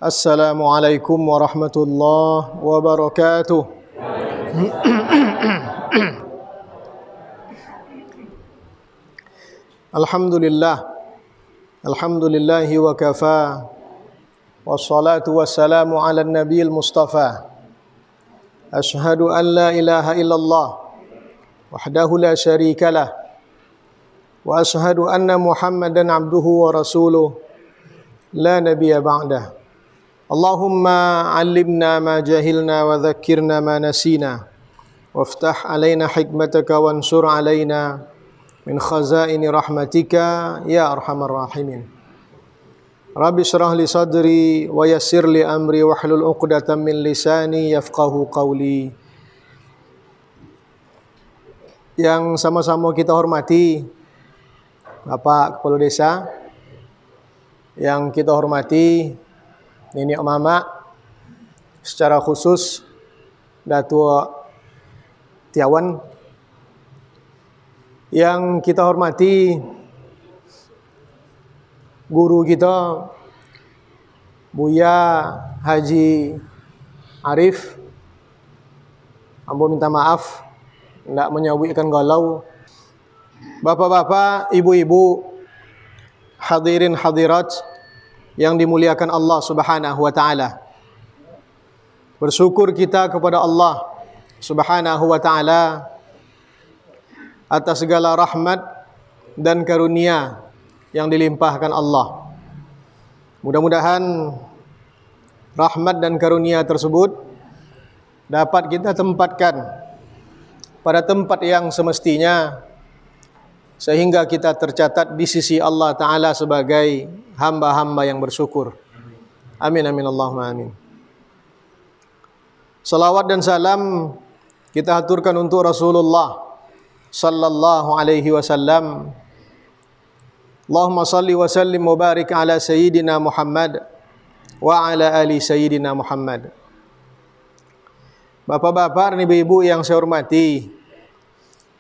Assalamualaikum warahmatullahi wabarakatuh. Alhamdulillah. Alhamdulillahi wa kafa. Wassalatu wassalamu ala nabiyil mustafa. Ashhadu an la ilaha illallah wahdahu la syarika lah. Wa ashhadu anna Muhammadan abduhu wa rasuluh la nabiyya ba'dah. Allahumma 'allimna ma jahilna wa dhakkirna ma nasina waftah 'alaina hikmataka wansur 'alaina min khazaini rahmatika ya arhamar rahimin. Rabbi shrah li sadri wa yassir li amri wahlul 'uqdatam min lisani yafqahu qawli. Yang sama-sama kita hormati Bapak Kepala Desa, yang kita hormati Nenek Mama, secara khusus Datuk Tiawan, yang kita hormati guru kita Buya Haji Arif. Ambo minta maaf tidak menyabitkan galau. Bapak-bapak, ibu-ibu, hadirin hadirat yang dimuliakan Allah Subhanahu wa taala. Bersyukur kita kepada Allah Subhanahu wa taala atas segala rahmat dan karunia yang dilimpahkan Allah. Mudah-mudahan rahmat dan karunia tersebut dapat kita tempatkan pada tempat yang semestinya, sehingga kita tercatat di sisi Allah Ta'ala sebagai hamba-hamba yang bersyukur. Amin, amin, Allahumma amin. Salawat dan salam kita haturkan untuk Rasulullah sallallahu alaihi wasallam. Allahumma salli wa sallim wa barik ala Sayyidina Muhammad wa ala ali Sayyidina Muhammad. Bapak-bapak dan ibu-ibu yang saya hormati,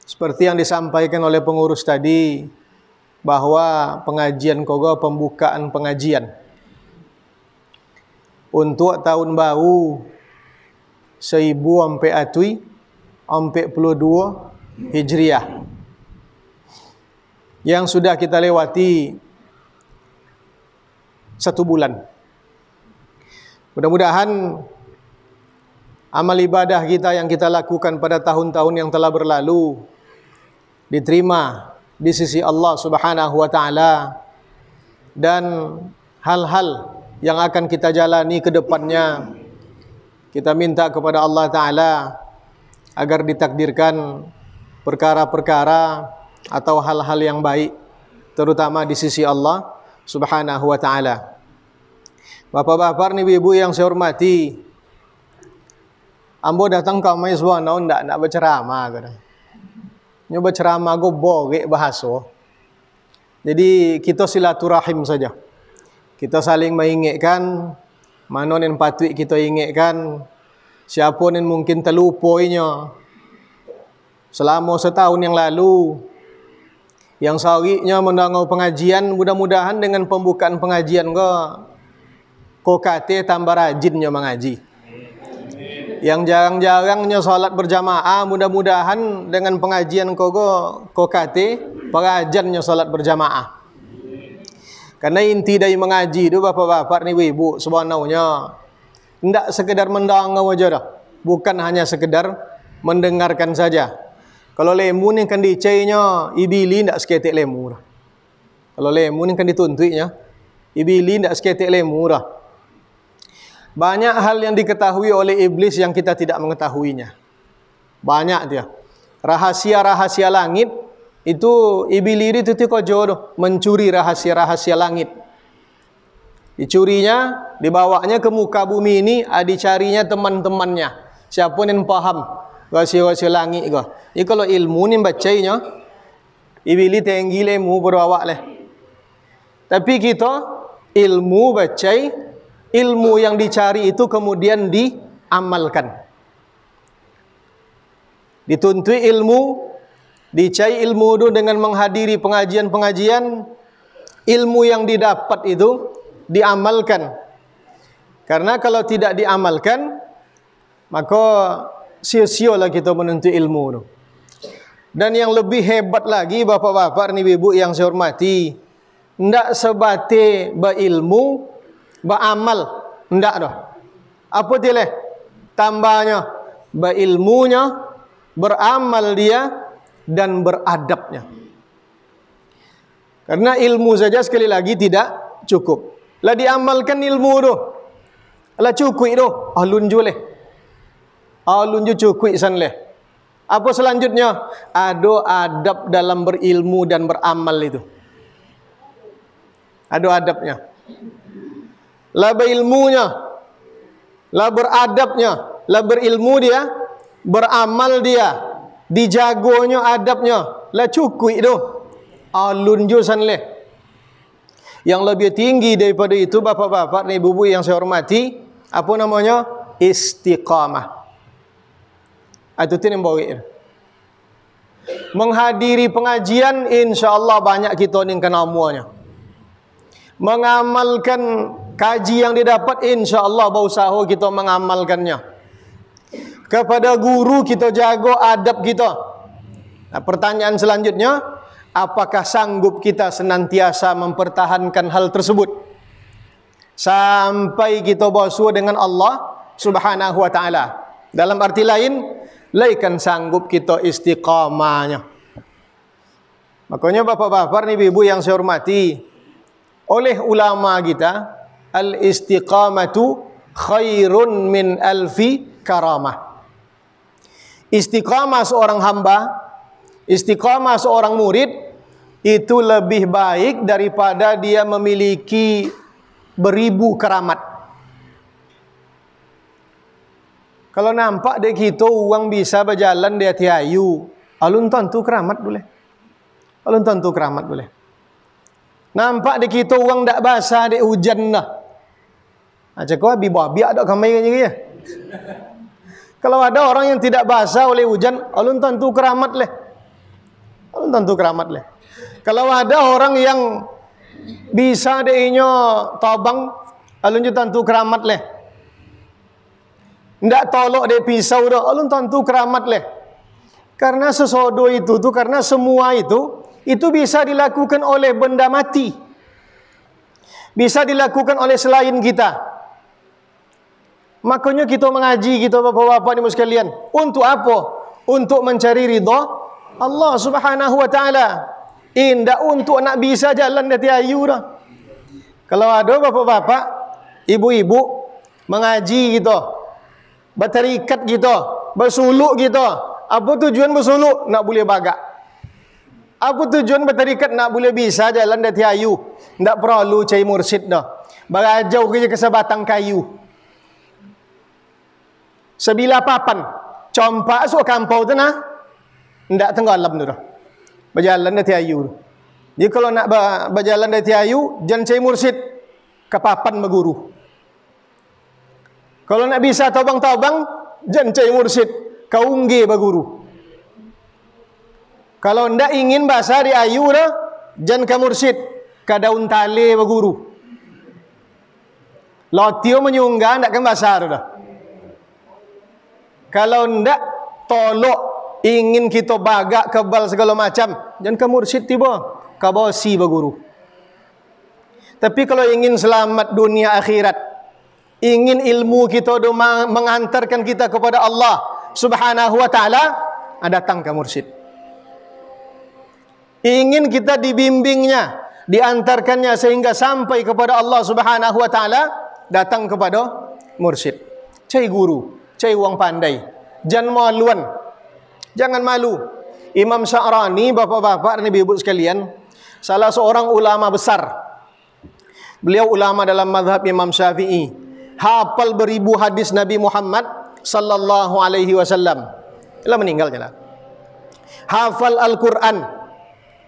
seperti yang disampaikan oleh pengurus tadi, bahwa pengajian kogo pembukaan pengajian untuk tahun baru 1442 Hijriah yang sudah kita lewati 1 bulan. Mudah-mudahan amal ibadah kita yang kita lakukan pada tahun-tahun yang telah berlalu diterima di sisi Allah Subhanahu wa taala, dan hal-hal yang akan kita jalani ke depannya kita minta kepada Allah taala agar ditakdirkan perkara-perkara atau hal-hal yang baik, terutama di sisi Allah Subhanahu wa taala. Bapak-bapak, ibu-ibu yang saya hormati, ambo datang ke mai suwana ndak berceramah kada. Nyoba ceramah go bogek bahasa. Jadi kita silaturahim saja. Kita saling mengingatkan mana yang patut kita ingatkan, siapa yang mungkin terlupoinya selama setahun yang lalu. Yang saharinya mendengar pengajian, mudah-mudahan dengan pembukaan pengajian ko kate tambah rajinnya mengaji. Yang jarang-jarangnya salat berjamaah, mudah-mudahan dengan pengajian ko kate pengajiannya salat berjamaah. Karena inti dari mengaji itu bapak-bapak ni ibu sebenarnya tidak sekedar mendengar saja dah, bukan hanya sekedar mendengarkan saja. Kalau lemu ni kan dicainya, ibili tidak seketik lemu dah. Kalau lemu ni kan dituntutnya, ibili tidak seketik lemu dah. Banyak hal yang diketahui oleh iblis yang kita tidak mengetahuinya. Banyak dia. Rahasia-rahasia langit itu iblis itu kojo mencuri rahasia-rahasia langit. Dicurinya, dibawanya ke muka bumi ini, dicarinya teman-temannya. Siapa yang paham rahasia-rahasia langit ko. Jadi kalau ilmu ni bacainya, iblis tinggi ilmu berbawa leh. Tapi kita ilmu bacai, ilmu yang dicari itu kemudian diamalkan. Dituntut ilmu, dicari ilmu itu dengan menghadiri pengajian-pengajian, ilmu yang didapat itu diamalkan. Karena kalau tidak diamalkan, maka sia-sialah kita menuntut ilmu tu. Dan yang lebih hebat lagi, bapak-bapak ni ibu yang saya hormati, ndak sebate berilmu, beramal, ndak dah. Apa dia? Tambahnya, berilmunya, beramal dia, dan beradabnya. Karena ilmu saja sekali lagi tidak cukup. Lah diamalkan ilmu tu, lah cukup tu, alun juleh. Alun ju cukup san leh. Apa selanjutnya? Ada adab dalam berilmu dan beramal itu. Ada adabnya. Lah berilmunya, lah beradabnya, lah berilmu dia, beramal dia, dijagonya adabnya, lah cukup tu. Alun ju san leh. Yang lebih tinggi daripada itu, bapak-bapak dan ibu-ibu yang saya hormati, apa namanya? Istiqamah. Itu yang baik. Menghadiri pengajian, insya-Allah banyak kita ni kenal muanya. Mengamalkan kaji yang didapat, insya-Allah berusaha kita mengamalkannya. Kepada guru kita jaga adab kita. Nah, pertanyaan selanjutnya, apakah sanggup kita senantiasa mempertahankan hal tersebut sampai kita bersua dengan Allah Subhanahu wa taala? Dalam arti lain, laikan sanggup kita istiqamahnya. Makanya bapak-bapak ni ibu yang saya hormati, oleh ulama kita, al-istiqamatu khairun min alfi karamah. Istiqamah seorang hamba, istiqamah seorang murid, itu lebih baik daripada dia memiliki beribu keramat. Kalau nampak dek kita orang bisa berjalan di atas ayu, alun tentu keramat boleh. Alun tentu keramat boleh. Nampak dek kita orang tak basah dek hujan dah. Aja kau babi ada kamai je ya. Kalau ada orang yang tidak basah oleh hujan, alun tentu keramat leh. Alun tentu keramat leh. Kalau ada orang yang bisa deknya tabang, alun tentu keramat leh. Ndak tolok dia pisau dah, alun tentu keramat leh. Karena sesodo itu karena semua itu bisa dilakukan oleh benda mati. Bisa dilakukan oleh selain kita. Makanya kita mengaji, kita bapak-bapak ni sekalian. Untuk apa? Untuk mencari ridha Allah Subhanahu wa taala. Indak untuk nak bisa jalan dari ayu dah. Kalau ada bapak-bapak, ibu-ibu mengaji kita, bertarikat kita, bersuluk kita. Apa tujuan bersuluk? Nak boleh bagak. Apa tujuan bertarikat? Nak boleh bisa jalan dari ayu. Tak perlu cari mursyid dah. Berajau kerja ke sebatang kayu. Sebilah papan. Compak suka kampau tu nah. Tak tenggelam tu dah. Berjalan dari ayu. Jadi kalau nak berjalan dari ayu, jangan cari mursyid. Ke papan berguru. Kalau nak bisa tabang-tabang, jangan cari mursyid, kau unggi berguru. Kalau ndak ingin bahasa di ayu dah, jangan ke mursyid, ke daun tali berguru. Lotio menyunggah ndak kan bahasa dah. Kalau ndak tolok ingin kita bagak kebal segala macam, jangan ke mursyid tiba, ke bosi berguru. Tapi kalau ingin selamat dunia akhirat, ingin ilmu kita mengantarkan kita kepada Allah Subhanahu wa taala, datang ke mursyid. Ingin kita dibimbingnya, diantarkannya sehingga sampai kepada Allah Subhanahu wa taala, datang kepada mursyid. Cari guru, cari orang pandai. Jangan maluan. Jangan malu. Imam Sya'rani, bapak-bapak dan ibu-ibu sekalian, salah seorang ulama besar. Beliau ulama dalam mazhab Imam Syafi'i. Hafal beribu hadis Nabi Muhammad sallallahu alaihi wasallam. Telah meninggal jelah. Hafal Al-Quran,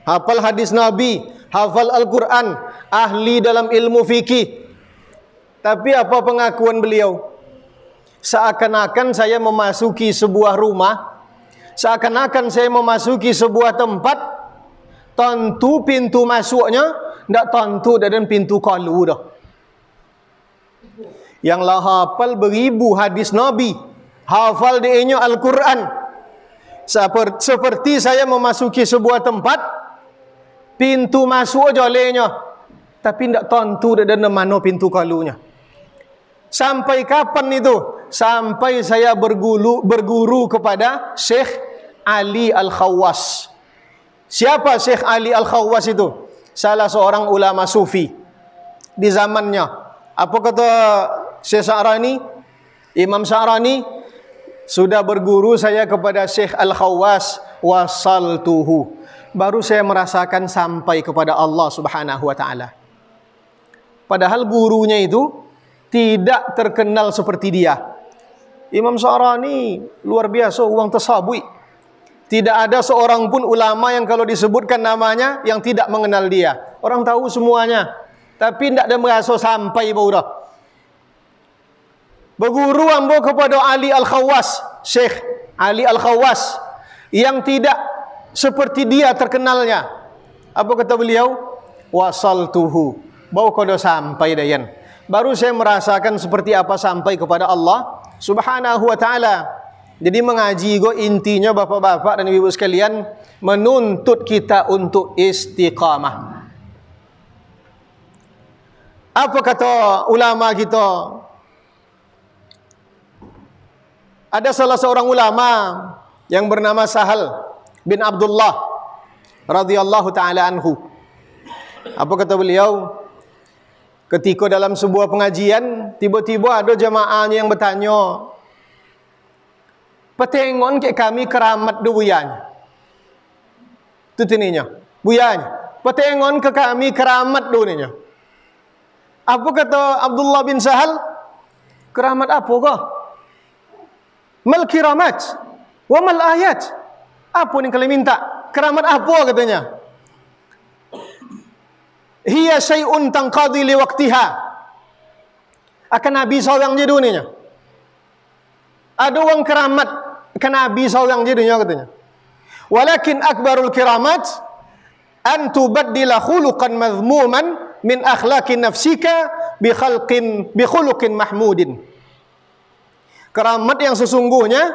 hafal hadis Nabi, hafal Al-Quran, ahli dalam ilmu fikih. Tapi apa pengakuan beliau? Seakan-akan saya memasuki sebuah rumah, seakan-akan saya memasuki sebuah tempat, tentu pintu masuknya ndak tentu dan pintu kalu dah. yang lah hafal beribu hadis Nabi, hafal dia Al-Quran. Seperti saya memasuki sebuah tempat, pintu masuk aja lehnya, tapi tidak tentu ada mana pintu kalunya. Sampai kapan itu? Sampai saya berguru kepada Syekh Ali Al-Khawwas. Siapa Syekh Ali Al-Khawwas itu? Salah seorang ulama sufi di zamannya. Apa kata Syekh Sya'rani? Imam Sya'rani, sudah berguru saya kepada Syekh Al-Khawwas, wasaltuhu. Baru saya merasakan sampai kepada Allah Subhanahu wa taala. Padahal gurunya itu tidak terkenal seperti dia. Imam Sya'rani luar biasa, uang tasabui. Tidak ada seorang pun ulama yang kalau disebutkan namanya yang tidak mengenal dia. Orang tahu semuanya, tapi tidak ada merasa sampai bau dah. Berguru ambo kepada Ali Al-Khawwas, Syekh Ali Al-Khawwas, yang tidak seperti dia terkenalnya. Apa kata beliau? Wasaltuhu. Bau kodo sampai dayan. Baru saya merasakan seperti apa sampai kepada Allah Subhanahu wa taala. Jadi mengaji go intinya bapak-bapak dan ibu sekalian menuntut kita untuk istiqamah. Apa kata ulama kita? Ada salah seorang ulama yang bernama Sahal bin Abdullah radhiyallahu taala anhu. Apa kata beliau? Ketika dalam sebuah pengajian, tiba-tiba ada jamaahnya yang bertanya, "Petengon ke kami keramat do buyanya." Itu tininya, buyanya. Petengon ke kami keramat do ninya. Apa kata Abdullah bin Sahal? Keramat apa kah? Mal kiramat wa mal ayat. Apa yang kalian minta? Keramat apa katanya? Hiya syai'un tanqadi li waqtiha. Akan Nabi seorang je dunia. Ada orang keramat kan Nabi seorang je dunia katanya. Walakin akbarul kiramat an tubaddila khuluqan madhmuman min akhlaqi nafsika bi khuluqin mahmudin. Keramat yang sesungguhnya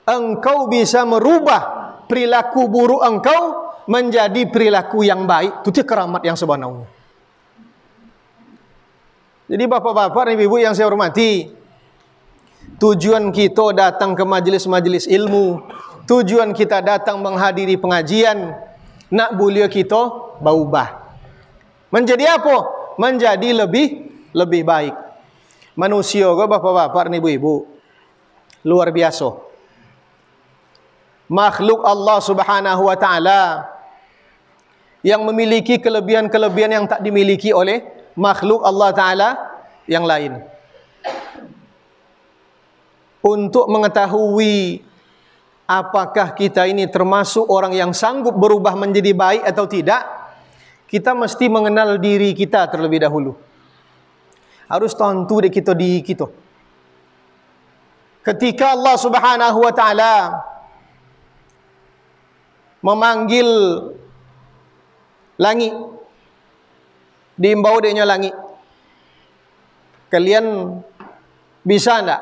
engkau bisa merubah perilaku buruk engkau menjadi perilaku yang baik. Itu keramat yang sebenarnya. Jadi bapak-bapak dan ibu yang saya hormati, tujuan kita datang ke majelis-majelis ilmu, tujuan kita datang menghadiri pengajian, nak bulia kita berubah. Menjadi apa? Menjadi lebih baik. Manusia ke bapak-bapak dan ibu-ibu luar biasa. Makhluk Allah Subhanahu wa taala yang memiliki kelebihan-kelebihan yang tak dimiliki oleh makhluk Allah taala yang lain. Untuk mengetahui apakah kita ini termasuk orang yang sanggup berubah menjadi baik atau tidak, kita mesti mengenal diri kita terlebih dahulu. Harus tentu diri kita. Ketika Allah Subhanahu wa taala memanggil langit, diimbau dia langit, kalian bisa enggak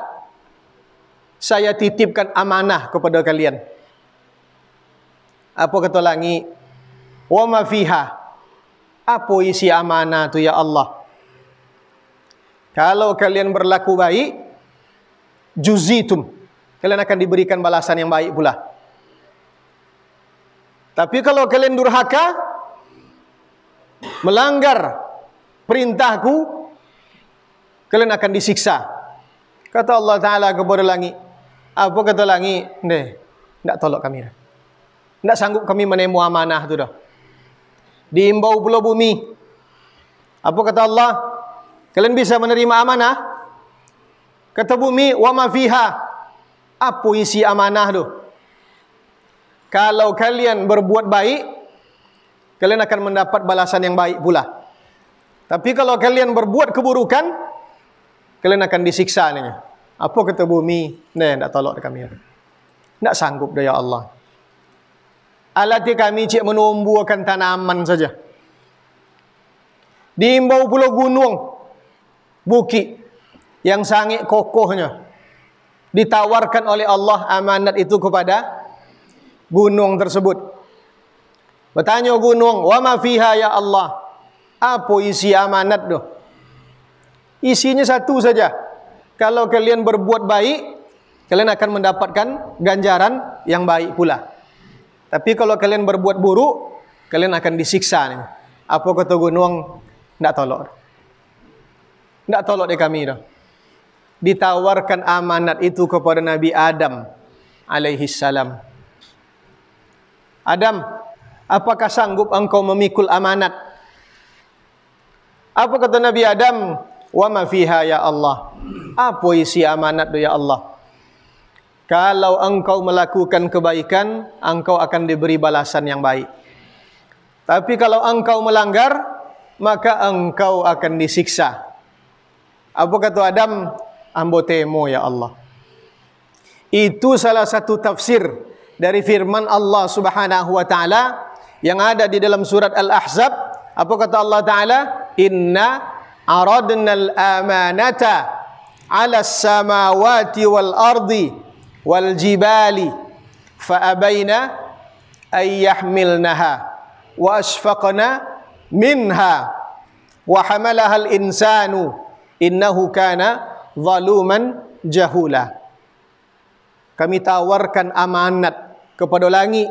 saya titipkan amanah kepada kalian? Apa kata langit? Wa ma fiha. Apa isi amanah tu ya Allah? Kalau kalian berlaku baik, juzitum, kalian akan diberikan balasan yang baik pula. Tapi kalau kalian durhaka, melanggar perintahku, kalian akan disiksa. Kata Allah Ta'ala kepada langit. Apa kata langit? Tidak tolak kami dah. Tidak sanggup kami menemu amanah tu dah. Diimbau pula bumi. Apa kata Allah? Kalian bisa menerima amanah? Kata bumi, wa ma fiha. Apa isi amanah tu? Kalau kalian berbuat baik, kalian akan mendapat balasan yang baik pula. Tapi kalau kalian berbuat keburukan, kalian akan disiksa ni. Apa kata bumi? Tak tolak kami. Tak sanggup dah ya Allah. Alati kami cik menumbuhkan tanaman saja. Diimbau pula gunung, bukit. yang sangat kokohnya. Ditawarkan oleh Allah amanat itu kepada gunung tersebut. Bertanya gunung, "Wa ma fiha ya Allah?" Apa isi amanat tu? Isinya satu saja. Kalau kalian berbuat baik, kalian akan mendapatkan ganjaran yang baik pula. Tapi kalau kalian berbuat buruk, kalian akan disiksa. Apa kata gunung? Ndak tolok. Ndak tolok dia kami dah. Ditawarkan amanat itu kepada Nabi Adam alaihi salam. Adam, apakah sanggup engkau memikul amanat? Apa kata Nabi Adam? Wa ma fiha ya Allah. Apa isi amanat tu ya Allah? Kalau engkau melakukan kebaikan, engkau akan diberi balasan yang baik. Tapi kalau engkau melanggar, maka engkau akan disiksa. Apa kata Adam? Ambo temo ya Allah. Itu salah satu tafsir dari firman Allah Subhanahu wa taala yang ada di dalam surat Al-Ahzab. Apa kata Allah taala? Inna aradnal amanata 'alas samawati wal ardi wal jibali fa abaina ay yahmilnaha wa ashfaqna minha wa hamalaha al insanu innahu kana zaluman jahula. Kami tawarkan amanat kepada langit,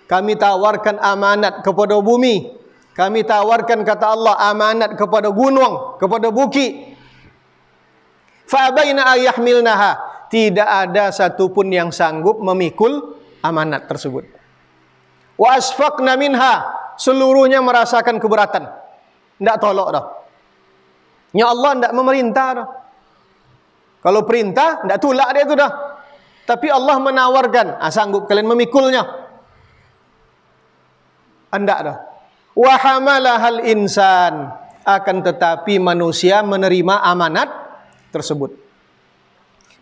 kami tawarkan amanat kepada bumi, kami tawarkan, kata Allah, amanat kepada gunung, kepada bukit. Fa abaina ay yahmilnaha. Tidak ada satupun yang sanggup memikul amanat tersebut. Wa asfaqna minha. Seluruhnya merasakan keberatan. Tidak tolok dah. Ya Allah tidak memerintah dah. Kalau perintah, tidak tolak dia tu dah. Tapi Allah menawarkan, sanggup kalian memikulnya? Tidak dah. Wa hamalahal insan. Akan tetapi manusia menerima amanat tersebut.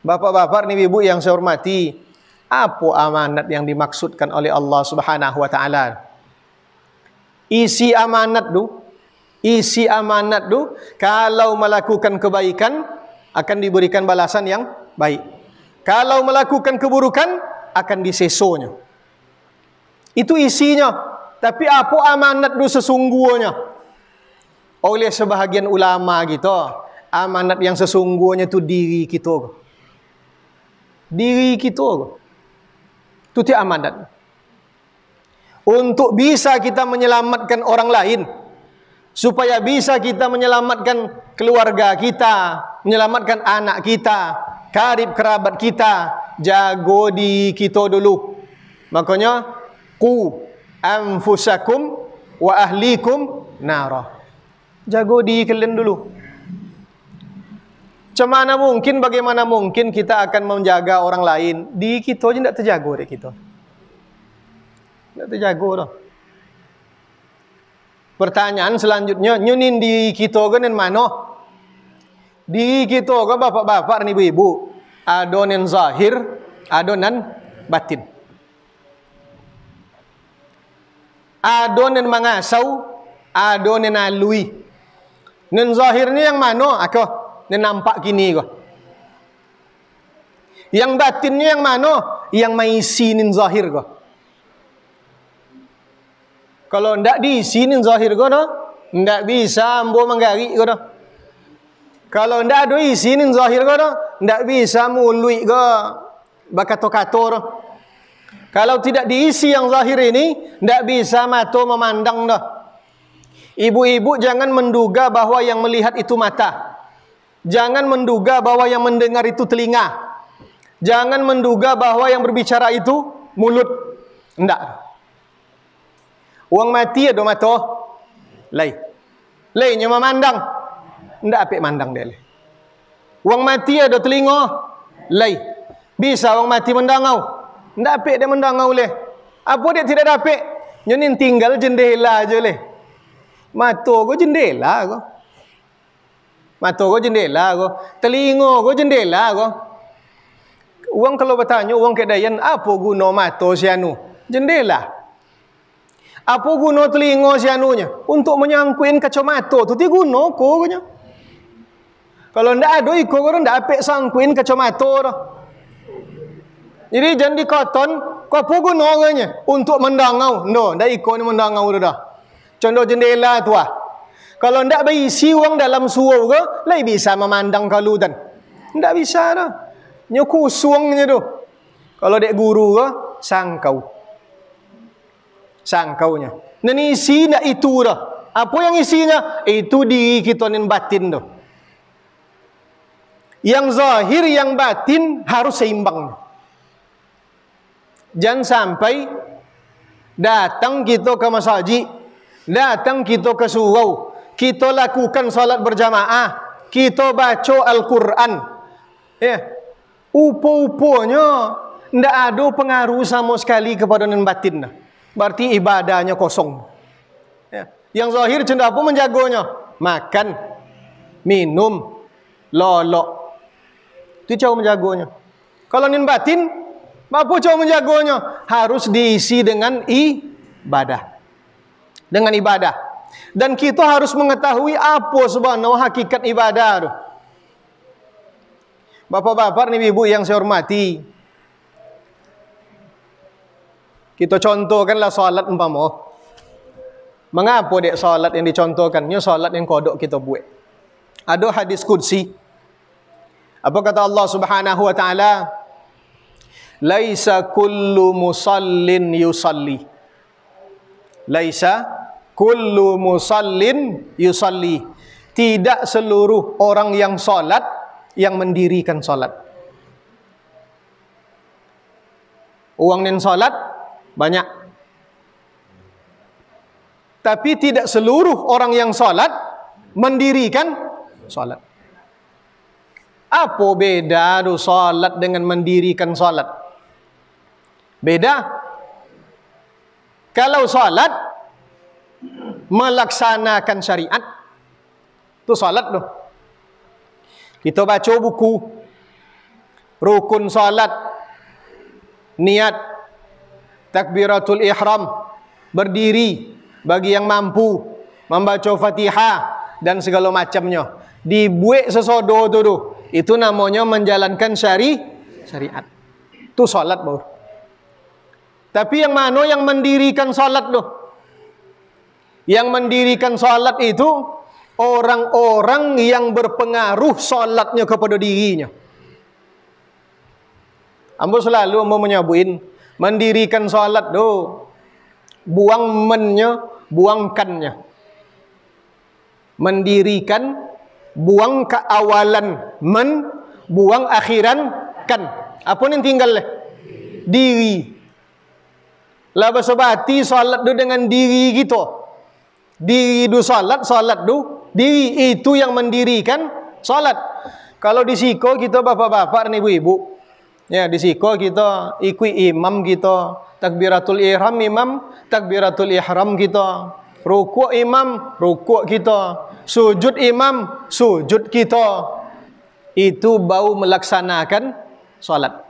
Bapak-bapak, ibu-ibu yang saya hormati, apa amanat yang dimaksudkan oleh Allah Subhanahu wa taala? Isi amanat tu, kalau melakukan kebaikan akan diberikan balasan yang baik. Kalau melakukan keburukan akan disesonya. Itu isinya. Tapi apa amanat tu sesungguhnya? Oleh sebahagian ulama gitu, amanat yang sesungguhnya tu diri kita. Diri kita. Itu dia amanat. Untuk bisa kita menyelamatkan orang lain, supaya bisa kita menyelamatkan keluarga kita, menyelamatkan anak kita, karib kerabat kita, jago di kita dulu. Makanya qu anfusakum wa ahlikum nara. Jago di kalian dulu. Bagaimana mungkin kita akan menjaga orang lain? Di kita aja tidak terjaga dek kita. Tidak terjaga dah. Pertanyaan selanjutnya, nyunin di kita kan mana? Di kita kan bapak-bapak dan ibu-ibu, ada yang zahir, ada yang batin. Ada yang mengasau, ada yang alui. Yang zahirnya yang mana? Aku ini nampak gini kok. Yang batinnya yang mana? Yang maisinin zahir kok. Kalau ndak diisinin zahir kok dah, ndak bisa ambo menggari kok dah. Kalau ndak ada isinin zahir kok dah, ndak bisa mului kok bakato-kato dah. Kalau tidak diisi yang zahir ini, ndak bisa mata memandang dah. Ibu-ibu jangan menduga bahwa yang melihat itu mata. Jangan menduga bahwa yang mendengar itu telinga. Jangan menduga bahwa yang berbicara itu mulut. Enggak. Uang mati ada mata. Lainnya memandang. Enggak apik mandang dia. Uang mati ada telinga. Bisa orang mati mendangau. Enggak apik dia mendangau leh. Apa dia tidak apik? Nyonin tinggal jendela aja leh. Mata kau jendela kau. Mata kau jendela kau, telinga kau jendela kau. Uang kalau bertanya, uang kedayan, apa guna mata si anu? Jendela. Apa guna telinga si anunya? Untuk menyangkuin kacamata tu, ti guna kau nya. Kalau ndak ada iko orang ndak apik sangkuin kacamata dah. Jadi jangan dikoton, kau apa gunanya untuk mendangau? No, ndak iko ni mendangau dah. Contoh jendela tu ah. Kalau ndak berisi orang dalam surau ke, lai bisa memandang kalutan. Ndak bisa dah. Nyo kusungnya tu. Kalau dek guru ke, sangkau. Sangkaunya. Dan isi ndak itu dah. Apa yang isinya? Itu diri kita nin batin tu. Yang zahir, yang batin harus seimbang. Jangan sampai datang kita ke masjid, datang kita ke surau, kita lakukan salat berjamaah, kita baca Al-Quran. Ya. Upo-uponya ndak ada pengaruh sama sekali kepada nin batin. Berarti ibadahnya kosong. Ya. Yang zahir cendak apa menjaganya? Makan, minum, lolok. Itu cara menjaganya. Kalau nin batin, apa cara menjaganya? Harus diisi dengan ibadah. Dengan ibadah. Dan kita harus mengetahui apa sebenarnya hakikat ibadah itu. Bapak-bapak nih ibu yang saya hormati. Kita contohkanlah salat umpama. Mengapa dek salat yang dicontohkannya salat yang kodok kita buat? Ada hadis qudsi. Apa kata Allah Subhanahu wa taala? Laisa kullu musallin yusalli. Laisa kullu musallin yusalli. Tidak seluruh orang yang salat yang mendirikan salat. Orang yang salat banyak. Tapi tidak seluruh orang yang salat mendirikan salat. Apa beda do salat dengan mendirikan salat? Beda. Kalau salat melaksanakan syariat, itu salat tu. Kita baca buku, rukun salat, niat, takbiratul ihram, berdiri bagi yang mampu, membaca Fatihah dan segala macamnya. Dibuat sesodo tu. Itu namanya menjalankan syariat. Itu salat baru. Tapi yang mana yang mendirikan salat tu? Yang mendirikan salat itu orang-orang yang berpengaruh salatnya kepada dirinya. Ambo selalu menyabuin mendirikan salat tu buang mennya, buang kannya. Mendirikan, buang keawalan, buang akhiran, kan. Apa yang tinggal leh? Diri. Lah bersobati salat tu dengan diri kita. Diri du salat, salat du diri. Itu yang mendirikan salat. Kalau di siko kita bapak-bapak dan ibu-ibu, ya di siko kita ikut imam kita, takbiratul ihram imam, takbiratul ihram kita. Rukuk imam, rukuk kita. Sujud imam, sujud kita. Itu bau melaksanakan salat.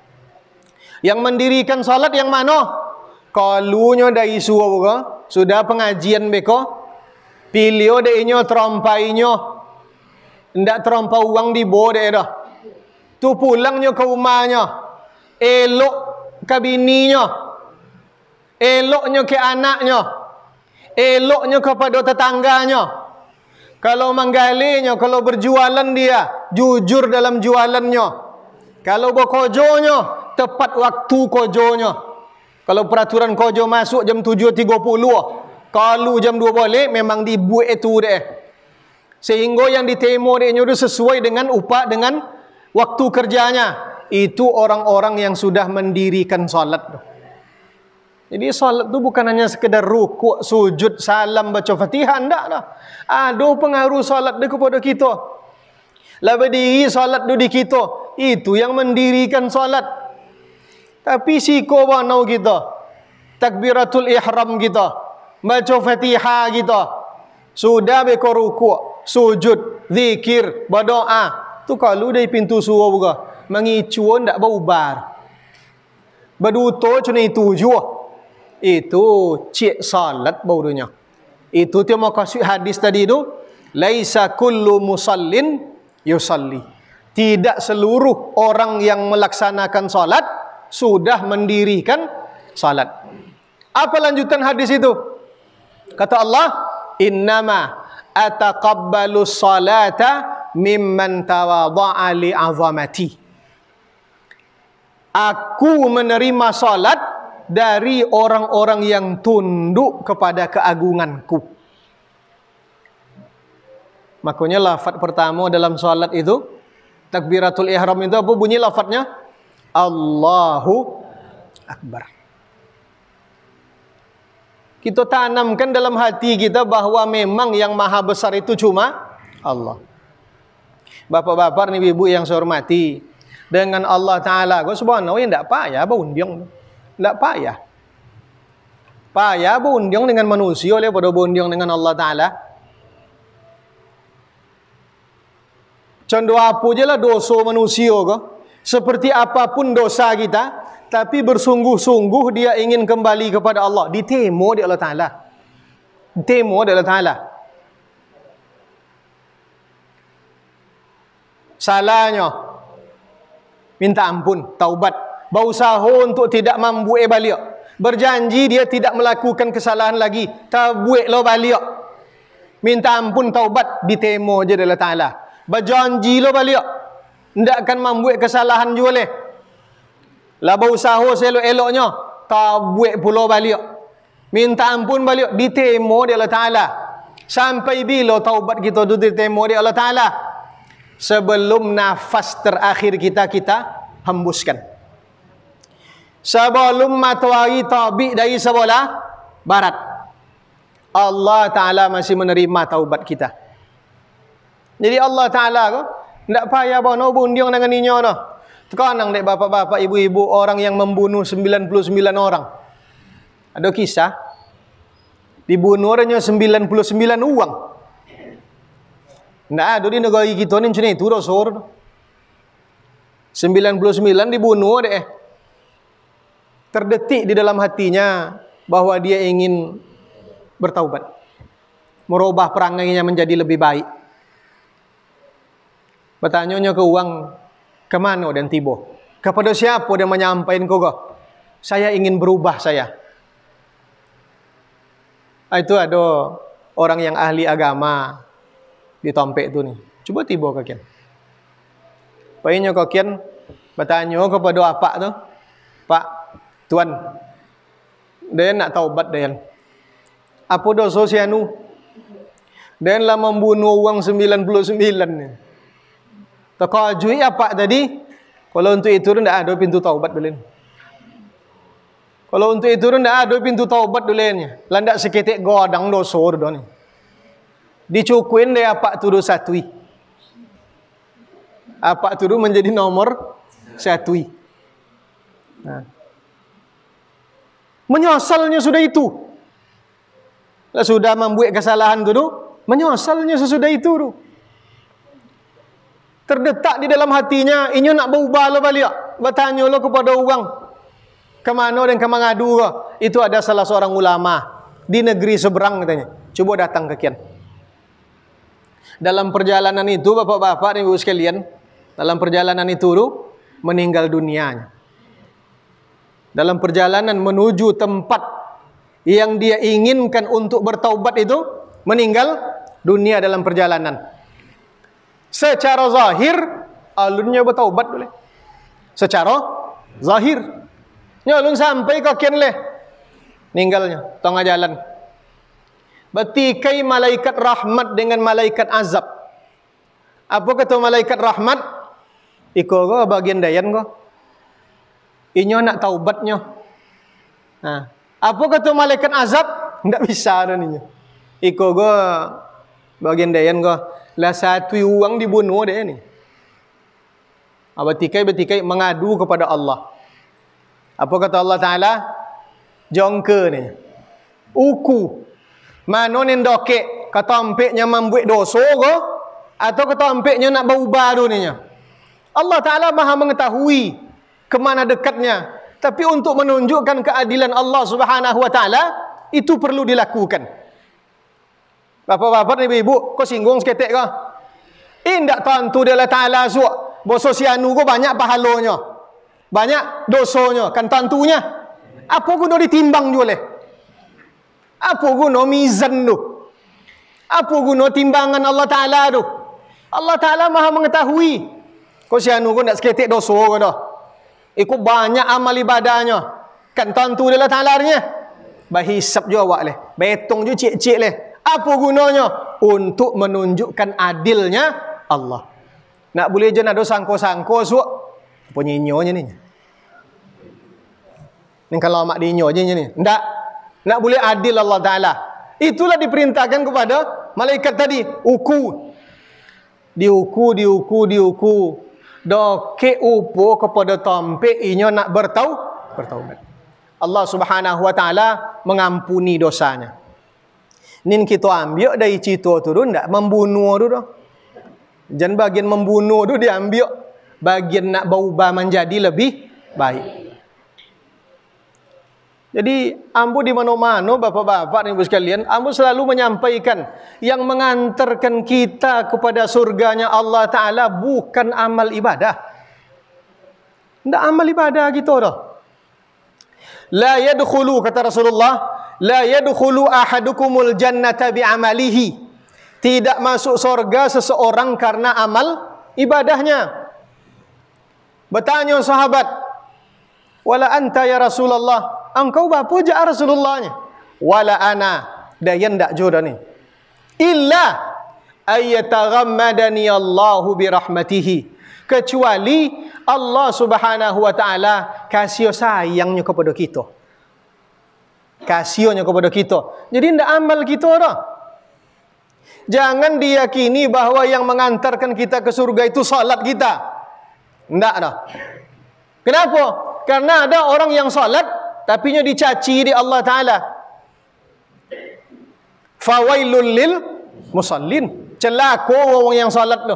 Yang mendirikan salat yang mana? Kalunya dari surau ke, sudah pengajian beko, pilih dehnya terompainya, ndak terompau uang di bawah deh dah. Tu pulangnya ke rumahnya, elok ke bininya, eloknya ke anaknya, eloknya kepada tetangganya. Kalau menggalinya, kalau berjualan dia, jujur dalam jualannya. Kalau berkojonya, tepat waktu kojonya. Kalau peraturan kojo masuk jam 7.30, kalau jam 2 balik, memang dibuat itu deh. Sehingga yang ditemo dia itu sesuai dengan upah, dengan waktu kerjanya. Itu orang-orang yang sudah mendirikan salat. Jadi salat tu bukan hanya sekedar rukuk, sujud, salam, baca Fatihah, enggak dah. Ada pengaruh salat dia kepada kita. Lah berdiri salat tu di kita, itu yang mendirikan salat. Tapi siko wanau kita, takbiratul ihram kita, baca Fatihah kita, sudah beko rukuk, sujud, zikir, berdoa. Tu kalau dari pintu surau juga, mengicuan ndak baubar. Berduto cuma itu jua. Itu cik salat baudunya. Itu dia makasih hadis tadi itu, laisa kullu musallin yusalli. Tidak seluruh orang yang melaksanakan salat sudah mendirikan salat. Apa lanjutan hadis itu? Kata Allah, innama ataqabbalu salata mimman tawadha'a li'azamati. Aku menerima salat dari orang-orang yang tunduk kepada keagunganku. Makanya lafaz pertama dalam salat itu, takbiratul ihram itu apa bunyi lafaznya? Allahu Akbar. Kita tanamkan dalam hati kita bahwa memang yang maha besar itu cuma Allah. Bapak-bapak ni ibu yang saya hormati, dengan Allah Ta'ala kau subhanahu yang tak payah berunding. Tak payah. Payah berunding dengan manusia oleh pada berunding dengan Allah Ta'ala. Contoh apa je lah dosa manusia kau. Seperti apapun dosa kita, tapi bersungguh-sungguh dia ingin kembali kepada Allah. Ditemo di Allah Ta'ala. Ditemo di Allah Ta'ala. Salahnya minta ampun, taubat, berusaha untuk tidak membuat balik, berjanji dia tidak melakukan kesalahan lagi, tak buat lo balik, minta ampun, taubat, ditemo je Allah Ta'ala. Berjanji lo balik, tidak akan membuat kesalahan juga boleh. Lah berusaha selok-eloknya, tak buat pula balik, minta ampun balik, ditemo di Allah Ta'ala. Sampai bila taubat kita tu ditemo di Allah Ta'ala? Sebelum nafas terakhir kita hembuskan. Sebelum matahari terbit dari sebelah barat, Allah Ta'ala masih menerima taubat kita. Jadi Allah Ta'ala ko tidak payah bono bundiang dengan inyo no. Terkanang dek bapak-bapak, ibu-ibu, orang yang membunuh 99 orang. Ada kisah dibunuh orangnya 99 uang. Nah, di negara kita ni macam itu dah sor. 99 dibunuh deh. Terdetik di dalam hatinya bahwa dia ingin bertaubat, merubah perangainya menjadi lebih baik. Bertanya ke uang, kemana dan tiba? Kepada siapa dia menyampaikan kau? Saya ingin berubah saya. Itu ada orang yang ahli agama di Tompek tu ni. Cuba tiba kakian. Paginya kakian bertanya kepada apa tu? Pak, tuan, dia nak taubat dia. Apa dosa si anu? Dia lah membunuh uang 99 ni. Terkajui apa tadi? Kalau untuk itu tidak ada pintu taubat dulu. Kalau untuk itu tidak ada pintu taubat dulu ni. Landak seketik godang dosa dulu ni. Dicukuin dia apa tu satui. Apa tu menjadi nomor satui. Nah. Menyosalnya sudah itu. Sudah membuat kesalahan tu, menyosalnya sesudah itu tu. Terdetak di dalam hatinya, inyo nak berubah lo balik. Bertanya lo kepada orang, kemana dan kemana ngadu ke? Itu ada salah seorang ulama di negeri seberang katanya. Coba datang ke kian. Dalam perjalanan itu, bapak-bapak dan ibu sekalian, dalam perjalanan itu meninggal dunianya. Dalam perjalanan menuju tempat yang dia inginkan untuk bertaubat itu, meninggal dunia dalam perjalanan. Secara zahir alunnya bertaubat boleh. Secara zahir nyalun sampai ke kian leh ninggalnya tengah jalan. Betikai malaikat rahmat dengan malaikat azab. Apa kata malaikat rahmat? Iko go bagian dayan go. Inyo nak taubatnya. Nah, apa kata malaikat azab? Tidak bisa dah ninya. Iko go bagian dayan go. Lah satu uang dibunuh dia ni. Betikai mengadu kepada Allah. Apa kata Allah Ta'ala? Jongke ni. Uku. Mana ni dokek katampeknya membuat dosa ke? Atau katampeknya nak berubah dunia? Allah Ta'ala maha mengetahui kemana dekatnya. Tapi untuk menunjukkan keadilan Allah Subhanahu Wa Ta'ala, itu perlu dilakukan. Bapak-bapak, ibu-ibu, kau singgung seketik kau? Indak tentu dia Allah Ta'ala suak. Boso si anu ko banyak pahalanya. Banyak dosanya. Kan tentunya. Apa guna ditimbang juga leh? Apa guna mizan tu? Apa guna timbangan Allah Ta'ala tu? Allah Ta'ala maha mengetahui. Kau si anu ko nak seketik dosa ko dah. Ikut banyak amal ibadahnya. Kan tentu dia Allah Ta'ala nya. Bahisap juga awak leh. Betong juga cik-cik leh. Apa gunanya? Untuk menunjukkan adilnya Allah. Nak boleh je nak ada sangko-sangko suak. Apa nyinyonya ni? Ni kalau mak dinyo je ni. Ndak. Nak boleh adil Allah Ta'ala. Itulah diperintahkan kepada malaikat tadi. Uku. Diuku. Doke upo kepada tompe inyo nak bertaubat. Allah Subhanahu wa Ta'ala mengampuni dosanya. Nin kita ambil dari cerita tu ndak membunuh tu dah. Jangan bagian membunuh tu dia ambil bagian nak berubah menjadi lebih baik. Jadi ambo di mana-mana bapak-bapak dan ibu sekalian, ambo selalu menyampaikan yang mengantarkan kita kepada surganya Allah Ta'ala bukan amal ibadah. Ndak amal ibadah kita dah. La yadkhulu, kata Rasulullah, la yadkhulu ahadukumul jannata bi'amalihi. Tidak masuk surga seseorang karena amal ibadahnya. Bertanya sahabat, wala anta ya Rasulullah, engkau bapa ja Rasulullahnya? Wala ana, dayan dak jodoh ni. Illa ayyataghammadani Allahu birahmatihi. Kecuali Allah Subhanahu wa Ta'ala kasih sayangnya kepada kita. Kasihnya kepada kita. Jadi tidak amal kita dah. Jangan diyakini bahawa yang mengantarkan kita ke surga itu salat kita. Tidak dah. Kenapa? Karena ada orang yang salat tapi nya dicaci di Allah Ta'ala. Fawailul lil musallin. Celaka orang yang salat tu.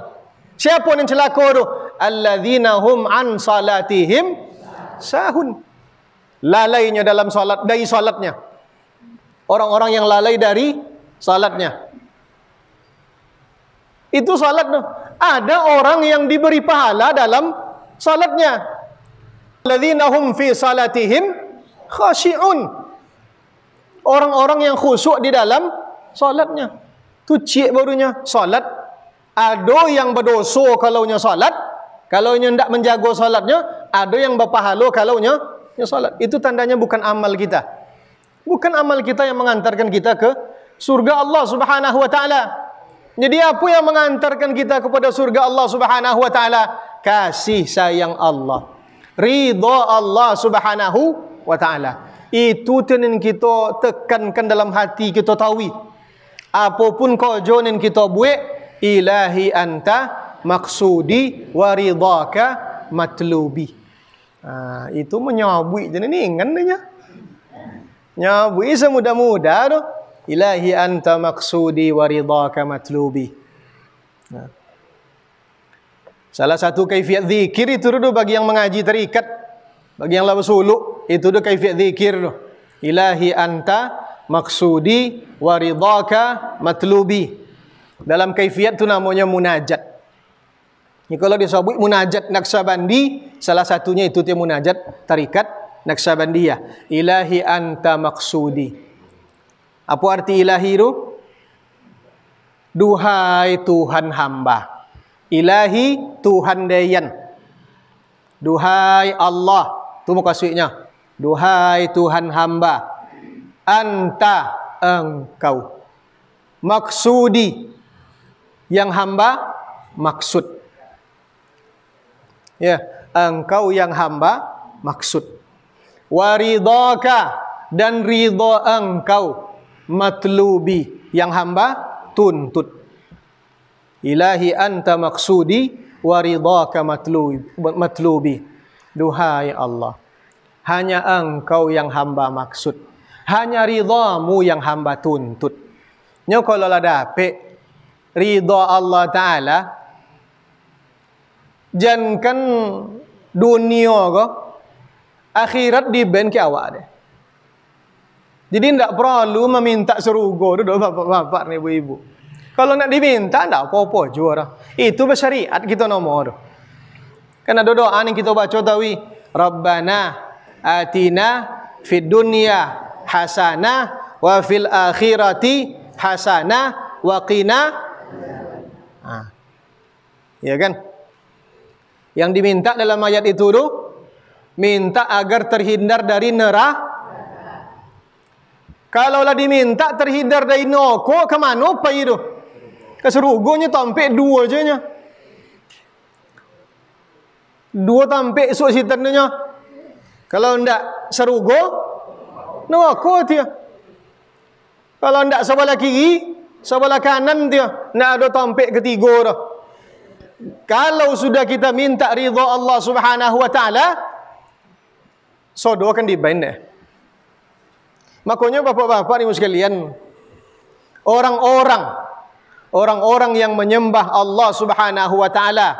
Siapa yang celaka tu? Alladzina hum an salatihim sahun. Lalainya dalam salat, dari salatnya. Orang-orang yang lalai dari salatnya. Itu salat tu. Ada orang yang diberi pahala dalam salatnya. Alladzina hum fi salatihim khashi'un. Orang-orang yang khusyuk di dalam salatnya. Tu cik barunya salat. Ada yang berdosa kalau nya salat, kalau nya ndak menjaga salatnya, ada yang berpahala kalau nya salat. Itu tandanya bukan amal kita. Bukan amal kita yang mengantarkan kita ke surga Allah Subhanahu wa Ta'ala. Jadi apa yang mengantarkan kita kepada surga Allah Subhanahu wa Ta'ala? Kasih sayang Allah, ridha Allah Subhanahu wa Ta'ala. Itu yang kita tekankan dalam hati kita tahu. Apapun kerja yang kita buat, ilahi anta maksudi waridaka matlubi. Itu menyabui je ni ingan dia. Nyabui semudah-mudah tu. Ilahi anta maksudi waridaka matlubi. Salah satu kaifiat zikir itu tu bagi yang mengaji tarikat, bagi yang lawas suluk, itu tu kaifiat zikir tu. Ilahi anta maksudi waridaka matlubi. Dalam kaifiat tu namanya munajat. Ni kalau disebut munajat Naqsabandi, salah satunya itu dia munajat tarikat Naqsabandiyah. Ilahi anta maksudi. Apa arti ilahi itu? Duhai Tuhan hamba. Ilahi Tuhan dayan. Duhai Allah. Itu maksudnya. Duhai Tuhan hamba. Anta engkau. Maksudi. Yang hamba maksud. Ya, engkau yang hamba maksud. Waridaka, dan ridha engkau matlubi, yang hamba tuntut. Ilahi anta maksudi waridaka matlubi. Duhai Allah, hanya engkau yang hamba maksud, hanya ridhamu yang hamba tuntut. Nya kalau lah dapet ridha Allah Ta'ala, jangan dunia ke akhirat di ben ke awak deh. Jadi tidak perlu meminta surga tu bapak-bapak ni ibu-ibu. Kalau nak diminta, tak apa-apa juga dah. Itu bersyariat kita nomor tu. Kan ada doa ni kita baca tawi. Rabbana atina fid dunya hasanah wa fil akhirati hasanah wa qina. Ya kan? Yang diminta dalam ayat itu tu, minta agar terhindar dari neraka. Kalaulah diminta terhindar dari neraka, ke mana pergi tu? Ke surganya tampik dua je nya. Dua tampik esok sitannya. Kalau ndak surga, neraka dia. Kalau ndak sebelah kiri, sebelah kanan dia. Ndak ada tampik ketiga dah. Kalau sudah kita minta ridha Allah Subhanahu wa taala, sodo akan dibain deh. Makanya bapak-bapak ni sekalian, orang-orang yang menyembah Allah Subhanahu wa taala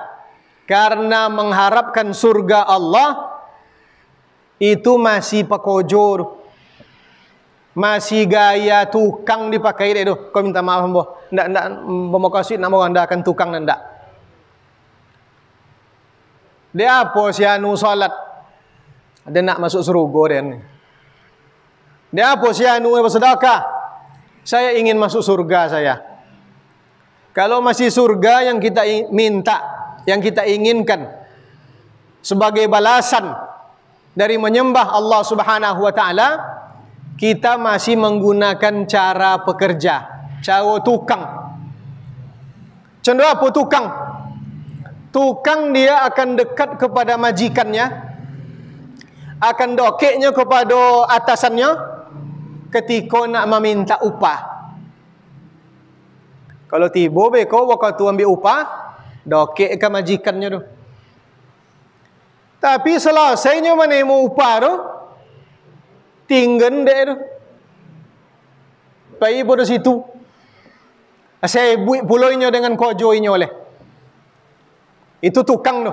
karena mengharapkan surga Allah, itu masih pakojor, masih gaya tukang dipakai deh tu. Kau minta maaf ambo, ndak bermakasih nak mengandalkan tukang ndak. Dia apa si anu salat? Dia nak masuk surga dia ni. Dia apa si anu bersedekah? Saya ingin masuk surga saya. Kalau masih surga yang kita minta, yang kita inginkan sebagai balasan dari menyembah Allah Subhanahu wa taala, kita masih menggunakan cara pekerja, cara tukang. Contoh apa tukang? Tukang dia akan dekat kepada majikannya, akan dokeknya kepada atasannya ketika nak meminta upah. Kalau tiba beko waktu ambil upah, dokek ke majikannya tu. Tapi selesainya menerima upah tu, tinggal dek tu. Pergi pada situ. Saya buat pulaunya dengan kojoinya oleh. Itu tukang tu.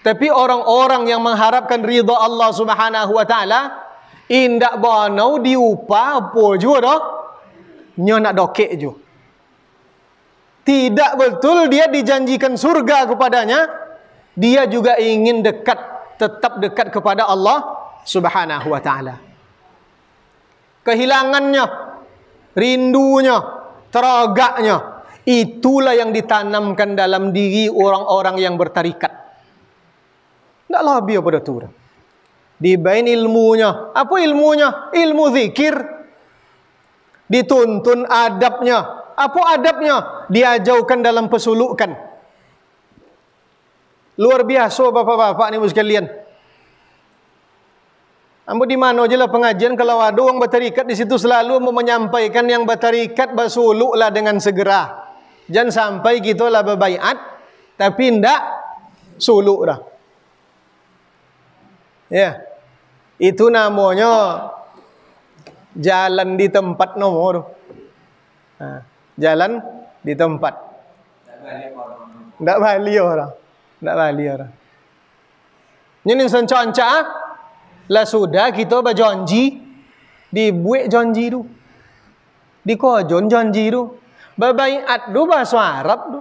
Tapi orang-orang yang mengharapkan ridha Allah Subhanahu wa taala, indak banau diupah apa juga dah. Nya nak dokek je. Tidak betul dia dijanjikan surga kepadanya, dia juga ingin dekat, tetap dekat kepada Allah Subhanahu wa taala. Kehilangannya, rindunya, teragaknya, itulah yang ditanamkan dalam diri orang-orang yang bertarikat. Tak lebih pada tu. Dibain ilmunya. Apa ilmunya? Ilmu zikir. Dituntun adabnya. Apa adabnya? Diajarkan dalam pesulukan. Luar biasa bapak-bapak ni sekalian. Ambo di mana je lah pengajian kalau ada orang bertarikat di situ selalu menyampaikan yang bertarikat bersuluklah dengan segera. Jangan sampai kita lah berbaiat tapi ndak suluk dah. Ya. Itu namanya jalan di tempat nomor. Jalan di tempat. Ndak balik orang. Ndak balik orang. Ini sencanca lah sudah kita berjanji dibuat janji tu. Dikojon janji tu. Baiat tu bahasa Arab tu.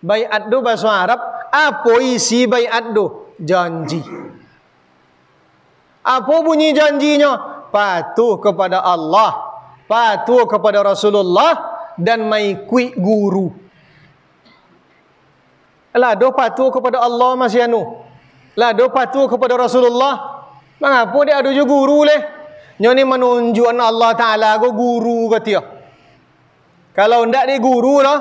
Baiat tu bahasa Arab. Apa isi baiat tu? Janji. Apa bunyi janjinya? Patuh kepada Allah, patuh kepada Rasulullah dan mengikuti guru. Lah do patuh kepada Allah masih anu. Lah do patuh kepada Rasulullah. Mengapa dia ada juga guru leh? Nyoni menunjukkan Allah Taala go guru katia. Kalau ndak di guru lah,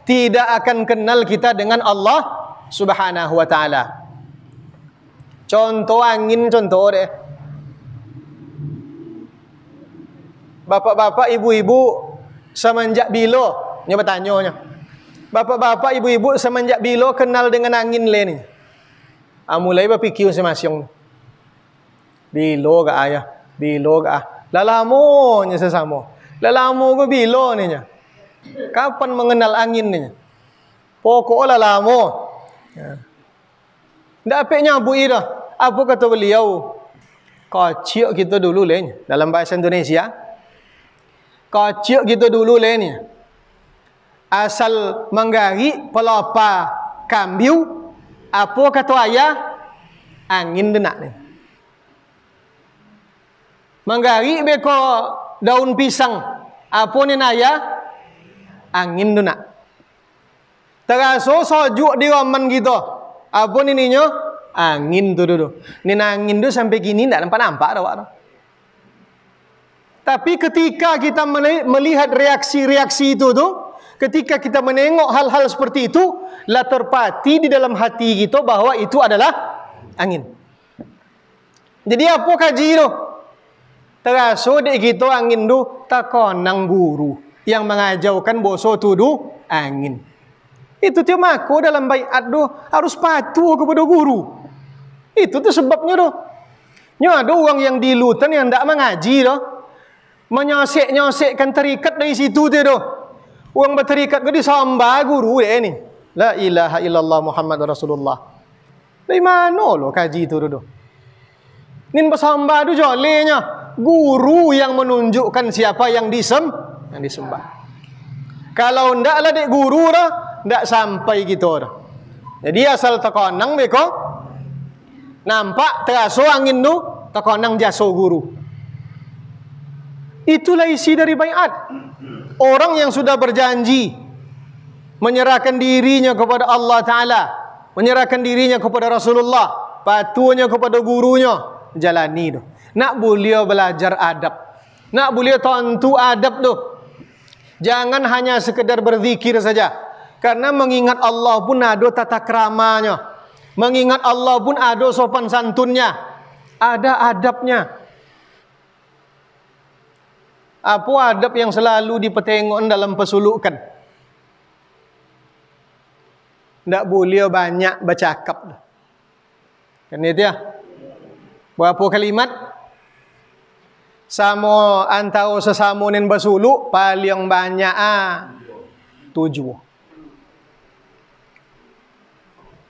tidak akan kenal kita dengan Allah Subhanahu wa taala. Contoh angin contoh deh. Bapak-bapak, ibu-ibu semenjak bila? Nya bertanya. Bapak-bapak, ibu-ibu semenjak bila kenal dengan angin le ni? Mulai berfikir masing-masing. Bila ke ayah? Bila ke ah? Lah lama nya sesama. Lah lama ke bila ni nya? Kapan mengenal angin ni? Pokoklah lama. Ndak apik nyabui dah. Apa kata beliau? Kocik kita dulu le dalam bahasa Indonesia. Kocik kita dulu le ni. asal menggari pelapa kambiu, apa kata ayah? Angin denak ni. Menggari beko daun pisang, apa ni ayah? Angin denak. Teraso sojuk di roman kita, apa ni ninyo? Angin tu dulu. Ni angin tu sampai gini tak nampak dah wak. Tapi ketika kita melihat reaksi-reaksi itu tu, ketika kita menengok hal-hal seperti itu, lah terpati di dalam hati kita bahwa itu adalah angin. Jadi apa kaji tu? Teraso dek kita angin tu takonang guru yang mengajarkan boso tu tu angin. Itu dia maku dalam baiat tu harus patuh kepada guru. Itu tu sebabnya tu. Nya ada orang yang di lutan yang tak mengaji tu, menyosek-nyosekkan terikat dari situ tu tu. Orang berterikat ke disamba guru dia ni. La ilaha illallah Muhammad Rasulullah. Dari mana lo kaji tu tu? Nin bersamba tu jolenya. Guru yang menunjukkan siapa yang disembah. Kalau ndak lah dek guru dah, ndak sampai gitu dah. Jadi asal tekonang beko, nampak teraso angin tu, tekonang jaso guru. Itulah isi dari baiat. Orang yang sudah berjanji menyerahkan dirinya kepada Allah Ta'ala, menyerahkan dirinya kepada Rasulullah, patuhnya kepada gurunya, jalani tu. Nak beliau belajar adab, nak beliau tentu adab tu. Jangan hanya sekedar berzikir saja. Karena mengingat Allah pun ada tata keramanya, mengingat Allah pun ada sopan santunnya, ada adabnya. Apa adab yang selalu dipertengok dalam pesulukan? Tak boleh banyak bercakap. Kan itu ya? Berapa kalimat? Sama antara sesama nen bersuluk paling banyak 7.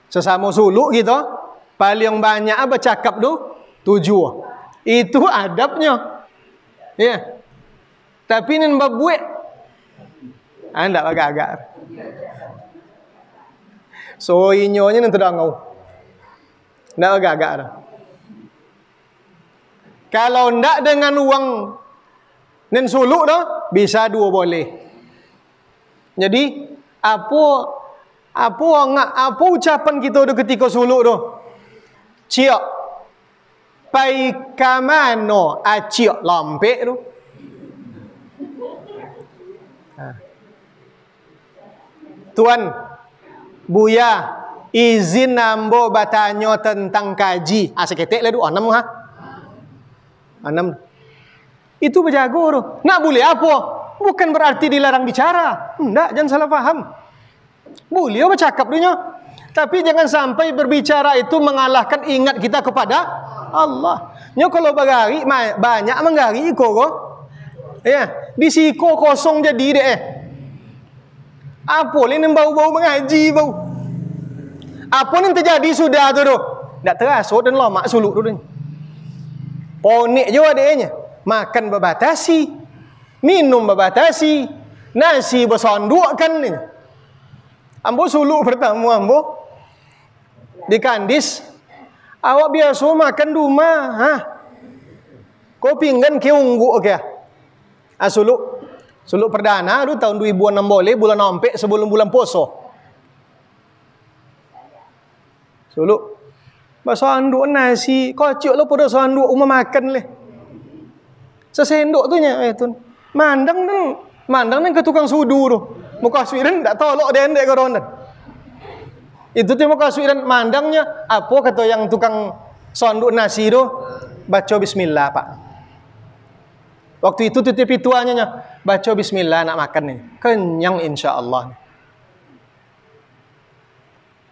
Sesama suluk gitu paling banyak bercakap tu 7. Itu adabnya. Ya. Yeah. Tapi nen berbuat anda agak-agak. So inyonya nen terdangau. Ndak agak-agak dah. Kalau ndak dengan uang nen suluk dah, bisa 2 boleh. Jadi apa ucapan kita tu ketika suluk tu? Ciok pai kamano aciok lampek tu. Tuan Buya izin nambo bertanya tentang kaji. Seketek lah tu 6 6. Itu berjago tu. Nak boleh apa? Bukan berarti dilarang bicara. Enggak, jangan salah faham. Boleh bercakap dunia. Tapi jangan sampai berbicara itu mengalahkan ingat kita kepada Allah. Nya kalau bergari banyak menggari iko ko. Ya, di siko kosong jadi deh. Apa ni bau-bau mengaji bau. Apa ni terjadi sudah tu tu. Tak terasa dan lama suluk tu ni. Ponik je adanya. Makan berbatasi, minum berbatasi, nasi bersondukkan ni. Ambo suluk pertama ambo di Kandis. Awak biasa makan rumah, Kau pinggan ke ungguk ke? Suluk perdana tu tahun 2006 boleh bulan Ampek sebelum bulan Poso. Suluk basanduk nasi, kocok lo pada sanduk umah makan leh. Sesendok tu nya tun. Mandang ke tukang sudu tu. Muka suiran tak tolok dia ndek koron. Itu tu muka suiran mandangnya apa kata yang tukang sanduk nasi tu? Baca bismillah, Pak. Waktu itu tutup pituanya baca bismillah nak makan ni. Kenyang insya-Allah.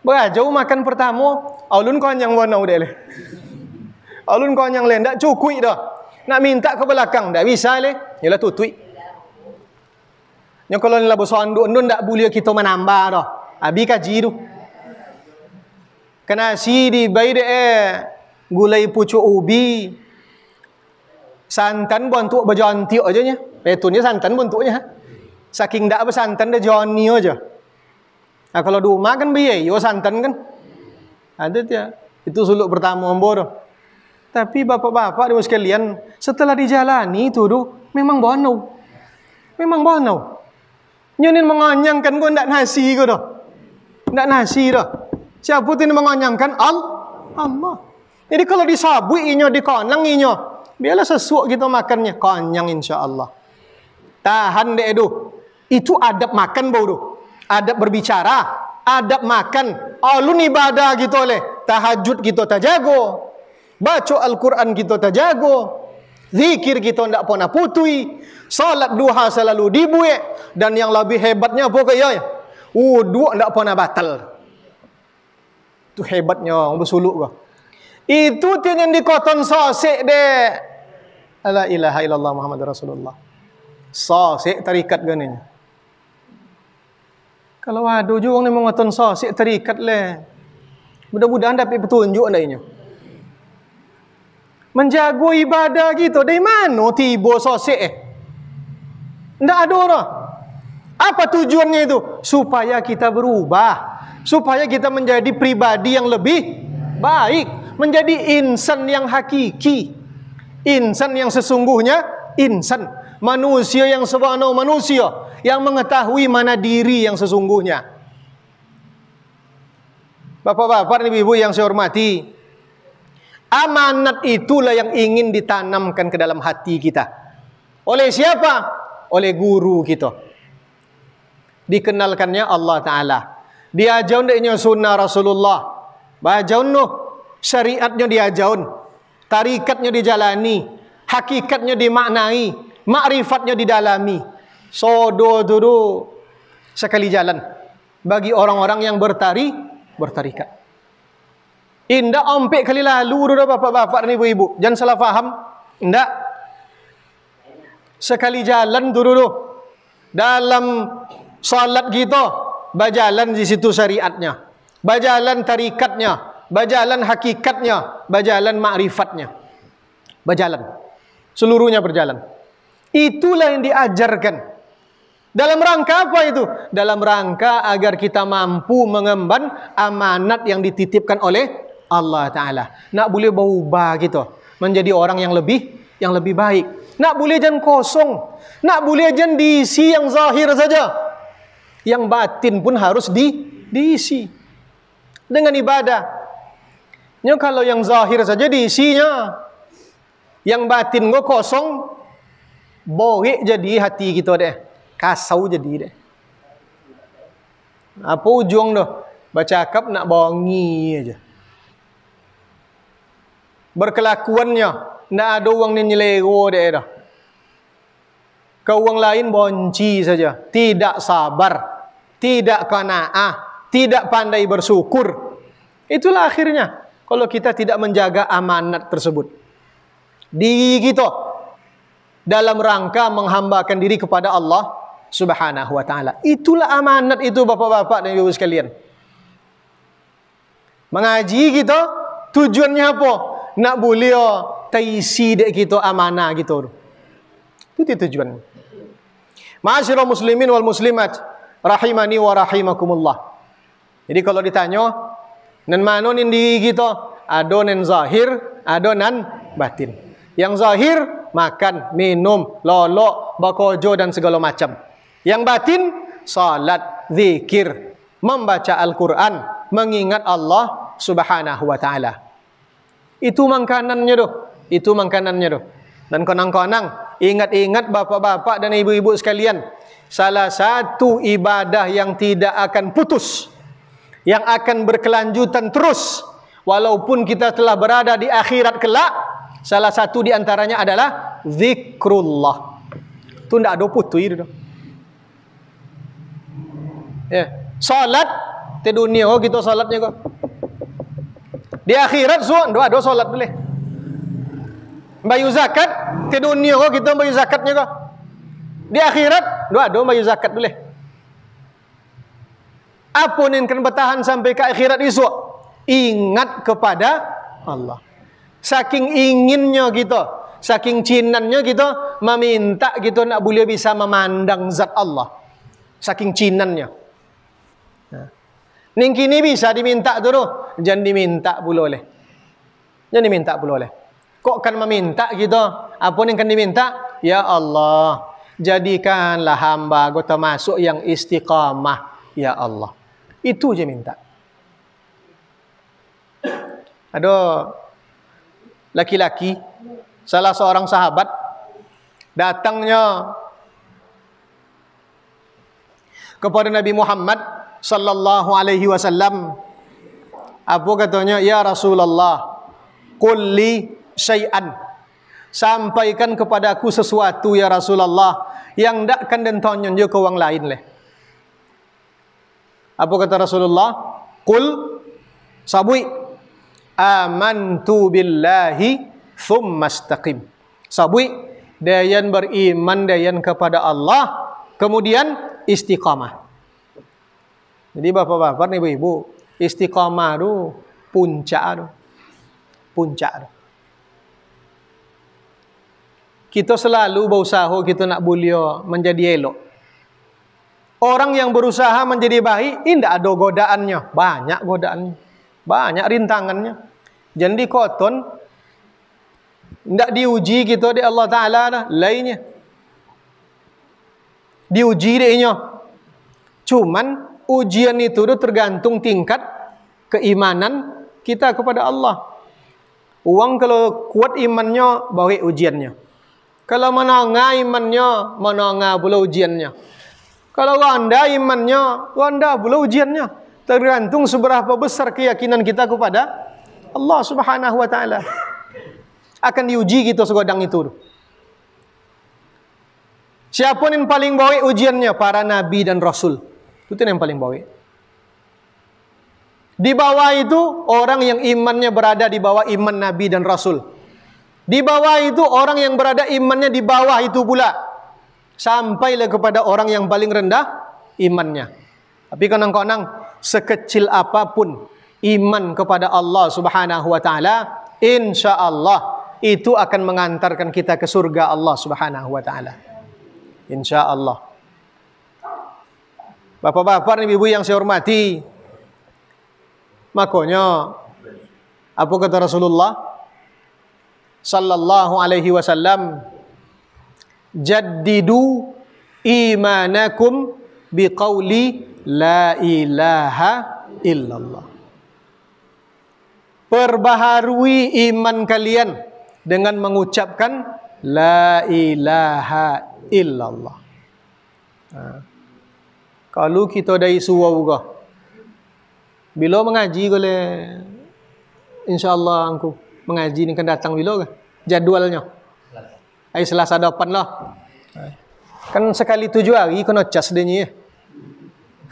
Berajau makan pertama, alun konyang warna udah leh. Alun konyang leh, ndak cukui dah. Nak minta ke belakang, ndak bisa leh. Yalah tutui. Yang kalau ni labu sonduk nun ndak boleh kita menambah dah. Abi kaji tu. Kena si di bayi gulai pucuk ubi. Santan bentuk berjantik aja nya. Betunnya santan bentuknya. Saking dak bersantan dah Johnny aja. Nah, kalau di rumah kan biaya santan kan. Ada dia. Itu suluk pertama ambor. Tapi bapak-bapak dan sekalian, setelah dijalani itu memang bonau. Memang bonau. Nyonin menganyangkan gua ndak nasi gua dah. Ndak nasi dah. Siapa tu yang menganyangkan? Allah. Jadi kalau disabui inyo, dikonang inyo, biarlah sesuak kita makannya, konyang insya-Allah. Tahan deh itu. Itu adab makan bau tu. Adab berbicara, adab makan. Alun ibadah gitu oleh. Tahajud kita tak jago. Baca Al-Quran kita tak jago. Zikir kita tak pernah putui. Salat duha selalu dibuat. Dan yang lebih hebatnya apa kaya? Wudu tak pernah batal. Itu hebatnya orang bersuluk kah. Itu yang dikoton sosek deh. La ilaha illallah Muhammad Rasulullah. Sosek tarikat gani. Kalau ada juga orang yang mengoton sosek tarikat le. Mudah-mudahan dapat petunjuk andainya. Menjaga ibadah gitu. Dari mana tiba sosek Tidak ada orang. Apa tujuannya itu? Supaya kita berubah. Supaya kita menjadi pribadi yang lebih baik. Menjadi insan yang hakiki. Insan yang sesungguhnya insan. Manusia yang sebenar manusia. Yang mengetahui mana diri yang sesungguhnya. Bapak-bapak dan ibu-ibu yang saya hormati. Amanat itulah yang ingin ditanamkan ke dalam hati kita. Oleh siapa? Oleh guru kita. Dikenalkannya Allah Ta'ala. Diajaun deknya sunnah Rasulullah. Bajaun noh. Syariatnya diajaun. Tarikatnya dijalani. Hakikatnya dimaknai. Makrifatnya didalami. Sodo dulu. Sekali jalan. Bagi orang-orang yang bertarikat. Indah ompek kali lalu dah bapak-bapak dan ibu-ibu. Jangan salah faham. Indah. Sekali jalan dulu. Dalam salat kita. Berjalan di situ syariatnya. Berjalan tarikatnya. Berjalan hakikatnya. Berjalan makrifatnya. Berjalan. Seluruhnya berjalan. Itulah yang diajarkan. Dalam rangka apa itu? Dalam rangka agar kita mampu mengemban amanat yang dititipkan oleh Allah Ta'ala. Nak boleh berubah gitu. Menjadi orang yang lebih baik. Nak boleh jangan kosong. Nak boleh jangan diisi yang zahir saja. Yang batin pun harus diisi. Dengan ibadah. Kalau yang zahir saja diisinya. Yang batin gua kosong. Bohek jadi hati kita deh. Kasau jadi deh. Apa ujung dah? Bercakap nak bongi aja. Berkelakuannya nak ada orang ni nyelero deh dah. Ke orang lain bonci saja. Tidak sabar. Tidak qanaah. Tidak pandai bersyukur. Itulah akhirnya. Kalau kita tidak menjaga amanat tersebut. Diri kita. Dalam rangka menghambakan diri kepada Allah Subhanahu wa ta'ala. Itulah amanat itu bapak-bapak dan ibu sekalian. Mengaji kita tujuannya apa? Nak boleh taisi dek kita amanah gitu. Itu tujuan. Ma'asyiral muslimin wal muslimat rahimani wa rahimakumullah. Jadi kalau ditanya nan mana nin diri kita? Ada nan zahir, ada nan batin. Yang zahir makan, minum, lolok, bakojo dan segala macam. Yang batin salat, zikir, membaca Al-Quran, mengingat Allah Subhanahu wa ta'ala. Itu makanannya doh. Itu makanannya doh. Dan konang-konang ingat-ingat bapak-bapak dan ibu-ibu sekalian, salah satu ibadah yang tidak akan putus, yang akan berkelanjutan terus walaupun kita telah berada di akhirat kelak, salah satu di antaranya adalah zikrullah. Itu tidak ada putus itu. Ya, salat di dunia kita salatnya kok. Di akhirat ada salat boleh. Bayu zakat di dunia kita bayu zakatnya kok. Di akhirat ada bayu zakat boleh. Apa yang akan bertahan sampai ke akhirat esok? Ingat kepada Allah. Saking inginnya kita, saking cinannya kita meminta kita nak boleh bisa memandang zat Allah. saking cinannya. Nah. Ning kini bisa diminta tu, jangan diminta pula oleh. Jangan diminta pula oleh. Kok kan meminta gitu? Apa yang kan diminta? Ya Allah, jadikanlah hamba aku termasuk yang istiqamah. Ya Allah. Itu je minta. Ada laki-laki, salah seorang sahabat, datangnya kepada Nabi Muhammad sallallahu alaihi wasallam. Apa katanya? Ya Rasulullah, qul li syai'an. Sampaikan kepadaku sesuatu ya Rasulullah yang ndakkan den tonyon je ke orang lain leh. Apa kata Rasulullah? Qul sabui amantu billahi thumma istaqim. Sabui dayan beriman dayan kepada Allah kemudian istiqamah. Jadi bapak-bapak nih ibu-ibu, istiqamah tu puncak tu. Puncak tu. Kita selalu berusaha kita nak bulia menjadi elok. Orang yang berusaha menjadi baik, tidak ada godaannya. Banyak godaannya. Banyak rintangannya. Jadi koton, tidak diuji kita di Allah Ta'ala dah. Lainnya. Diuji dia. Cuman, ujian itu tergantung tingkat keimanan kita kepada Allah. Orang kalau kuat imannya, baik ujiannya. Kalau menengah imannya, menengah pula ujiannya. Kalau rendah imannya, rendah pula ujiannya. Tergantung seberapa besar keyakinan kita kepada Allah Subhanahu wa Ta'ala. Akan diuji kita segodang itu. Siapa yang paling baik ujiannya? Para nabi dan rasul. Itu yang paling baik. Di bawah itu orang yang imannya berada di bawah iman nabi dan rasul. Di bawah itu orang yang berada imannya di bawah itu pula. Sampailah kepada orang yang paling rendah imannya. Tapi konang-konang sekecil apapun iman kepada Allah Subhanahu wa Ta'ala, insya-Allah itu akan mengantarkan kita ke surga Allah Subhanahu wa Ta'ala. Insya-Allah. Bapak-bapak, ibu-ibu yang saya hormati, makanya apa kata Rasulullah sallallahu alaihi wasallam, jaddidu imanakum biqauli la ilaha illallah. Perbaharui iman kalian dengan mengucapkan la ilaha illallah. Kalau kita dari suwa juga, bila mengaji boleh, insyaAllah aku mengaji ni kan datang bila ke? Jadualnya hari Selasa depan lah. Kan sekali 7 hari kena cas dia.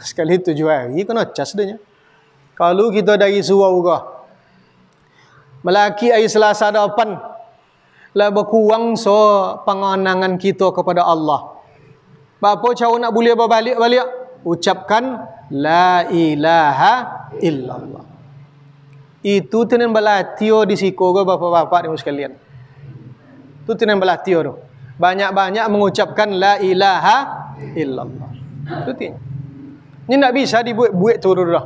Sekali 7 hari kena cas dia. Kalau kita dari suwa juga, melaki hari Selasa depan lah berkurang so pengenangan kita kepada Allah. Bapa cara nak boleh berbalik-balik, ucapkan la ilaha illallah. Itu tenan belatio di siko ke bapak-bapak ni sekalian. Itu tenan belatio tu. Banyak-banyak mengucapkan la ilaha illallah. Itu tin. Ini tak bisa dibuat turun dah.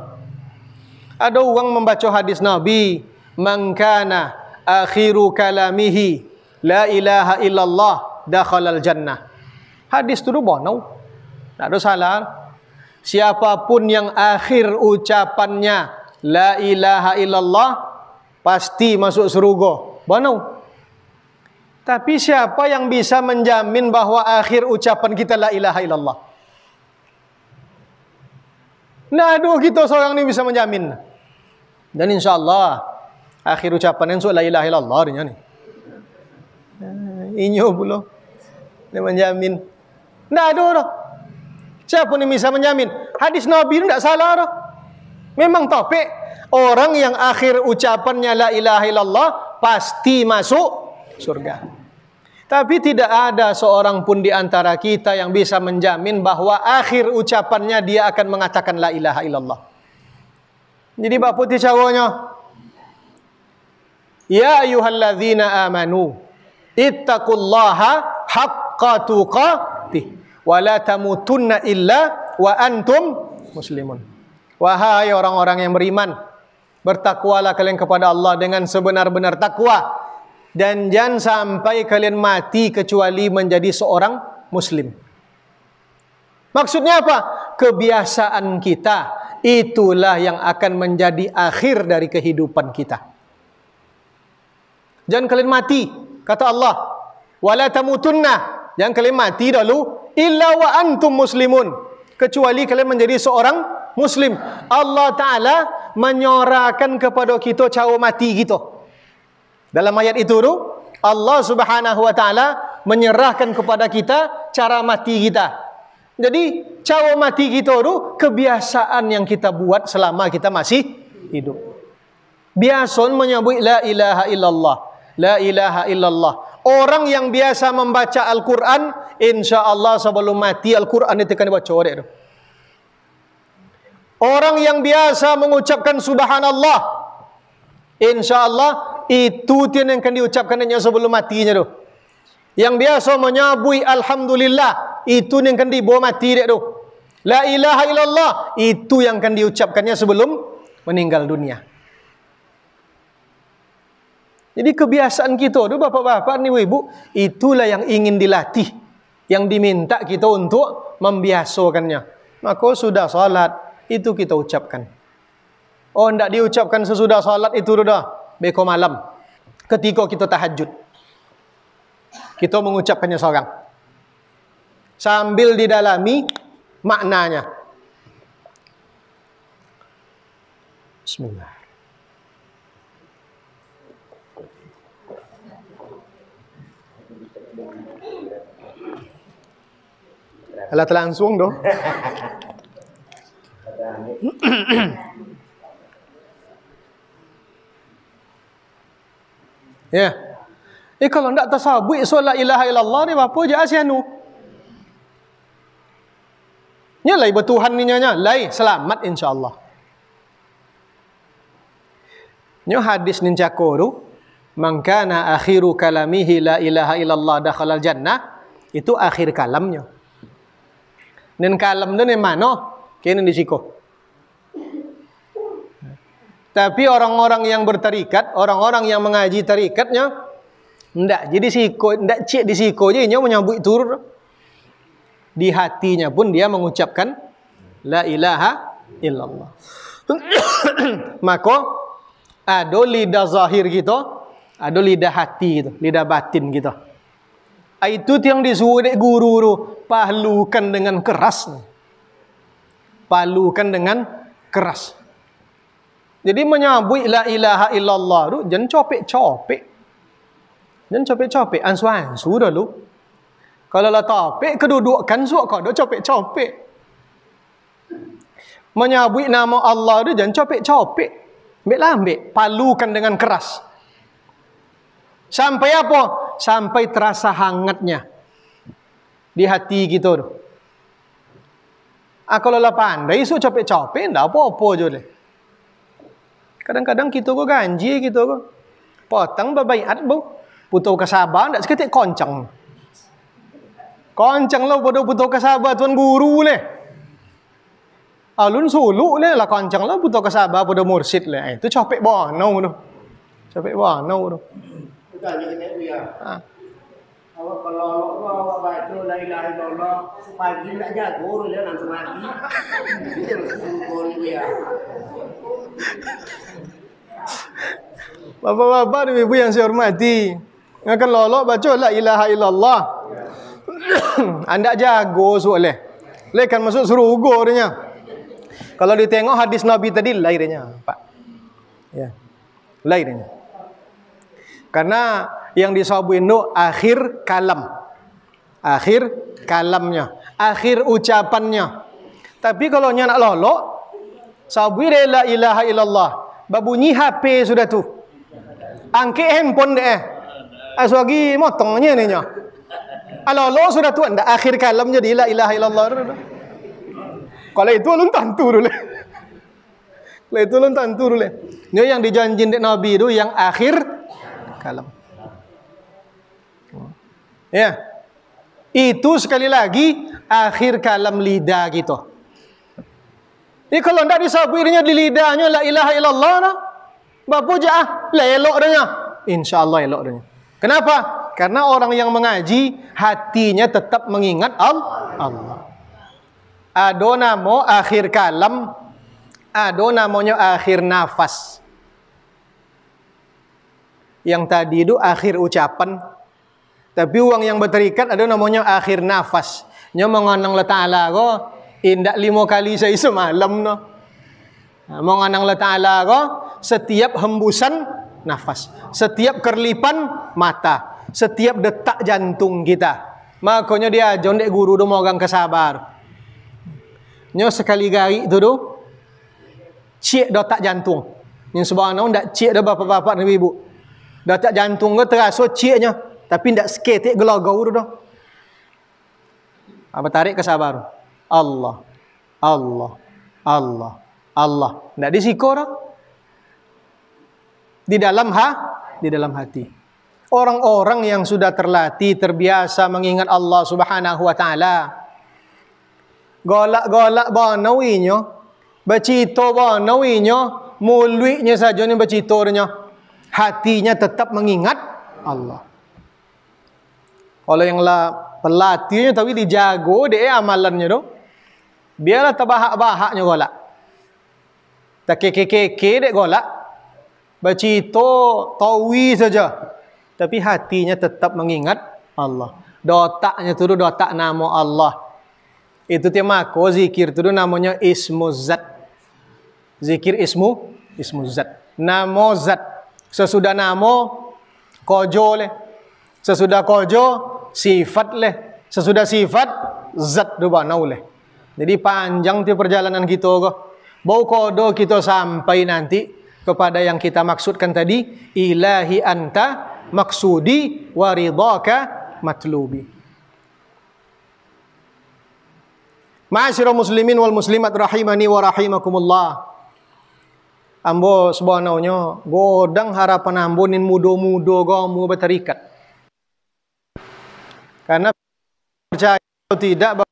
Ada orang membaca hadis Nabi, man kana akhiru kalamihi la ilaha illallah dakhalal jannah. Hadis tu bonau. Tak ada salah. Siapapun yang akhir ucapannya la ilaha illallah pasti masuk surga. Bonau. Tapi siapa yang bisa menjamin bahwa akhir ucapan kita la ilaha illallah? Nah, aduh kita seorang ni bisa menjamin. Dan insyaAllah akhir ucapan yang la ilaha illallah dia ni. Inyo pula dia menjamin. Nah, aduh dah. Siapa ni bisa menjamin? Hadis Nabi ni tak salah dah. Memang topik orang yang akhir ucapannya la ilaha illallah pasti masuk surga. Tapi tidak ada seorang pun di antara kita yang bisa menjamin bahwa akhir ucapannya dia akan mengatakan la ilaha illallah. Jadi bapa ti caranya, ya ayyuhalladzina amanu ittaqullaha haqqa tuqatih wa la tamutunna illa wa antum muslimun. Wahai orang-orang yang beriman, bertakwalah kalian kepada Allah dengan sebenar-benar takwa, dan jangan sampai kalian mati kecuali menjadi seorang muslim. Maksudnya apa? Kebiasaan kita itulah yang akan menjadi akhir dari kehidupan kita. Jangan kalian mati, kata Allah, wala tamutunna, jangan kalian mati dulu illa wa antum muslimun, kecuali kalian menjadi seorang muslim. Allah Ta'ala menyorakan kepada kita cara mati kita. Dalam ayat itu Allah Subhanahu wa Ta'ala menyerahkan kepada kita cara mati kita. Jadi cara mati kita itu kebiasaan yang kita buat selama kita masih hidup. Biasa menyebut la ilaha illallah, la ilaha illallah. Orang yang biasa membaca Al-Quran, insya-Allah sebelum mati Al-Quran itu akan dibaca dia. Orang yang biasa mengucapkan subhanallah, insya-Allah itu yang akan diucapkannya sebelum matinya tu. Yang biasa menyabui alhamdulillah, itu yang akan dibawa mati dia tu. La ilaha illallah, itu yang akan diucapkannya sebelum meninggal dunia. Jadi kebiasaan kita tu bapak-bapak ni ibu, itulah yang ingin dilatih, yang diminta kita untuk membiasakannya. Maka sudah salat itu kita ucapkan. Oh, tidak diucapkan sesudah salat itu dah, beko malam. Ketika kita tahajud, kita mengucapkannya seorang, sambil didalami maknanya. Bismillah. Alat langsung doh. Ya. Kalau ndak tasabbuh solat ilaha illallah ni apa je asianu. Nyalai bertuhan ni nya, lai selamat insyaallah. Nyo hadis nin cako tu, man kana akhiru kalamihi la ilaha illallah dakhalal jannah, itu akhir kalamnya. Nen kalam tu ni mana? Kene di siko. Tapi orang-orang yang bertarikat, orang-orang yang mengaji tarikatnya, ndak jadi siko, ndak cek di siko je nya menyambut tur. Di hatinya pun dia mengucapkan la ilaha illallah. Maka ada lidah zahir kita, ada lidah hati kita, lidah batin kita. Itu yang disuruh dek guru tu, palukan dengan keras. Palukan dengan keras. Jadi menyambut la ilaha illallah tu jangan copek-copek. Jangan copek-copek, ansu-ansu dulu. Kalau la topek kedudukan suak kau dah copek-copek. Menyambut nama Allah tu jangan copek-copek. Ambil, palukan dengan keras. Sampai apa? Sampai terasa hangatnya di hati kita tu. Kalau la pandai suak copek-copek ndak apa-apa je leh. Kadang-kadang kita ko ganji kita ko. Potong babaiat bu. Putu kesabar ndak seketik koncang. Koncang lo bodoh putu kesabar tuan guru leh. Alun suluk leh lah koncang lo putu kesabar bodoh mursyid leh. Itu copek bono tu. Copek bono tu. Kita aja kita ya. Awak kalau awak baca la ilaha illallah pagi nak jago dia langsung mati. Ya. Bapak-bapak dan ibu yang saya hormati, akan lolok baca la ilaha illallah. Anda jago soalnya. Lekan masuk surga dia. Kalau ditengok hadis Nabi tadi lainnya, Pak. Ya. Lainnya. Karena yang disabuin itu akhir kalam. Akhir kalamnya, akhir ucapannya. Tapi kalau nya nak lolok, sabui la ilaha illallah. Babunyi HP sudah tu. Angke handphone deh. Aswagi motongnya ni nya. Alolo sudah tu anda akhir kalam jadi la ilaha illallah. Kalau itu ulun tantu dulu. Kalau itu ulun tantu dulu. Ini yang dijanjin Nabi itu yang akhir kalam. Ya. Itu sekali lagi akhir kalam lidah gitu. Ini kalau tidak disabirnya di lidahnya la ilaha illallah nah, bapu jah lelok danya. Insyaallah elok danya. Kenapa? Karena orang yang mengaji hatinya tetap mengingat Allah. Ado namo akhir kalam, ado namanya akhir nafas. Yang tadi itu akhir ucapan. Tapi uang yang berterikat ada namanya akhir nafas. Nya mengenang Allah Ta'ala ko indak 5 kali saya semalam no. Mengenang Allah Ta'ala ko setiap hembusan nafas, setiap kerlipan mata, setiap detak jantung kita. Makanya dia jondek guru do mogang kesabar. Nya sekali gari itu do cik detak jantung. Yang subhanallah ndak cik dah bapak-bapak dan ibu. Detak jantung ko terasa ciknya, tapi ndak seketik gelagau tu dah. Apa tarik kesabar. Allah, Allah, Allah, Allah. Ndak disiko dah. Di dalam hati. Orang-orang yang sudah terlatih, terbiasa mengingat Allah Subhanahu wa taala. Golak-golak banawinyo, bacito banawinyo, muluinya saja ni bacitornya. Hatinya tetap mengingat Allah. Kalau yang pelatihnya tapi dijago dia amalannya tu. Biarlah terbahak-bahaknya golak. Tak keke-keke dek golak. Bacito tawi saja. Tapi hatinya tetap mengingat Allah. Dotaknya tu dotak nama Allah. Itu dia mako zikir tu namanya ismu zat. Zikir ismu zat. Namo zat. Sesudah namo kojo leh. Sesudah kojo sifat leh. Sesudah sifat zat do banau leh. Jadi panjang ti perjalanan kita ko. Bau kodo kita sampai nanti kepada yang kita maksudkan tadi, ilahi anta maksudi waridaka matlubi. Ma'asyiral muslimin wal muslimat rahimani wa rahimakumullah. Ambo sebenarnya godang harapan ambo nin mudo-mudo kamu berterikat. Karena percaya atau tidak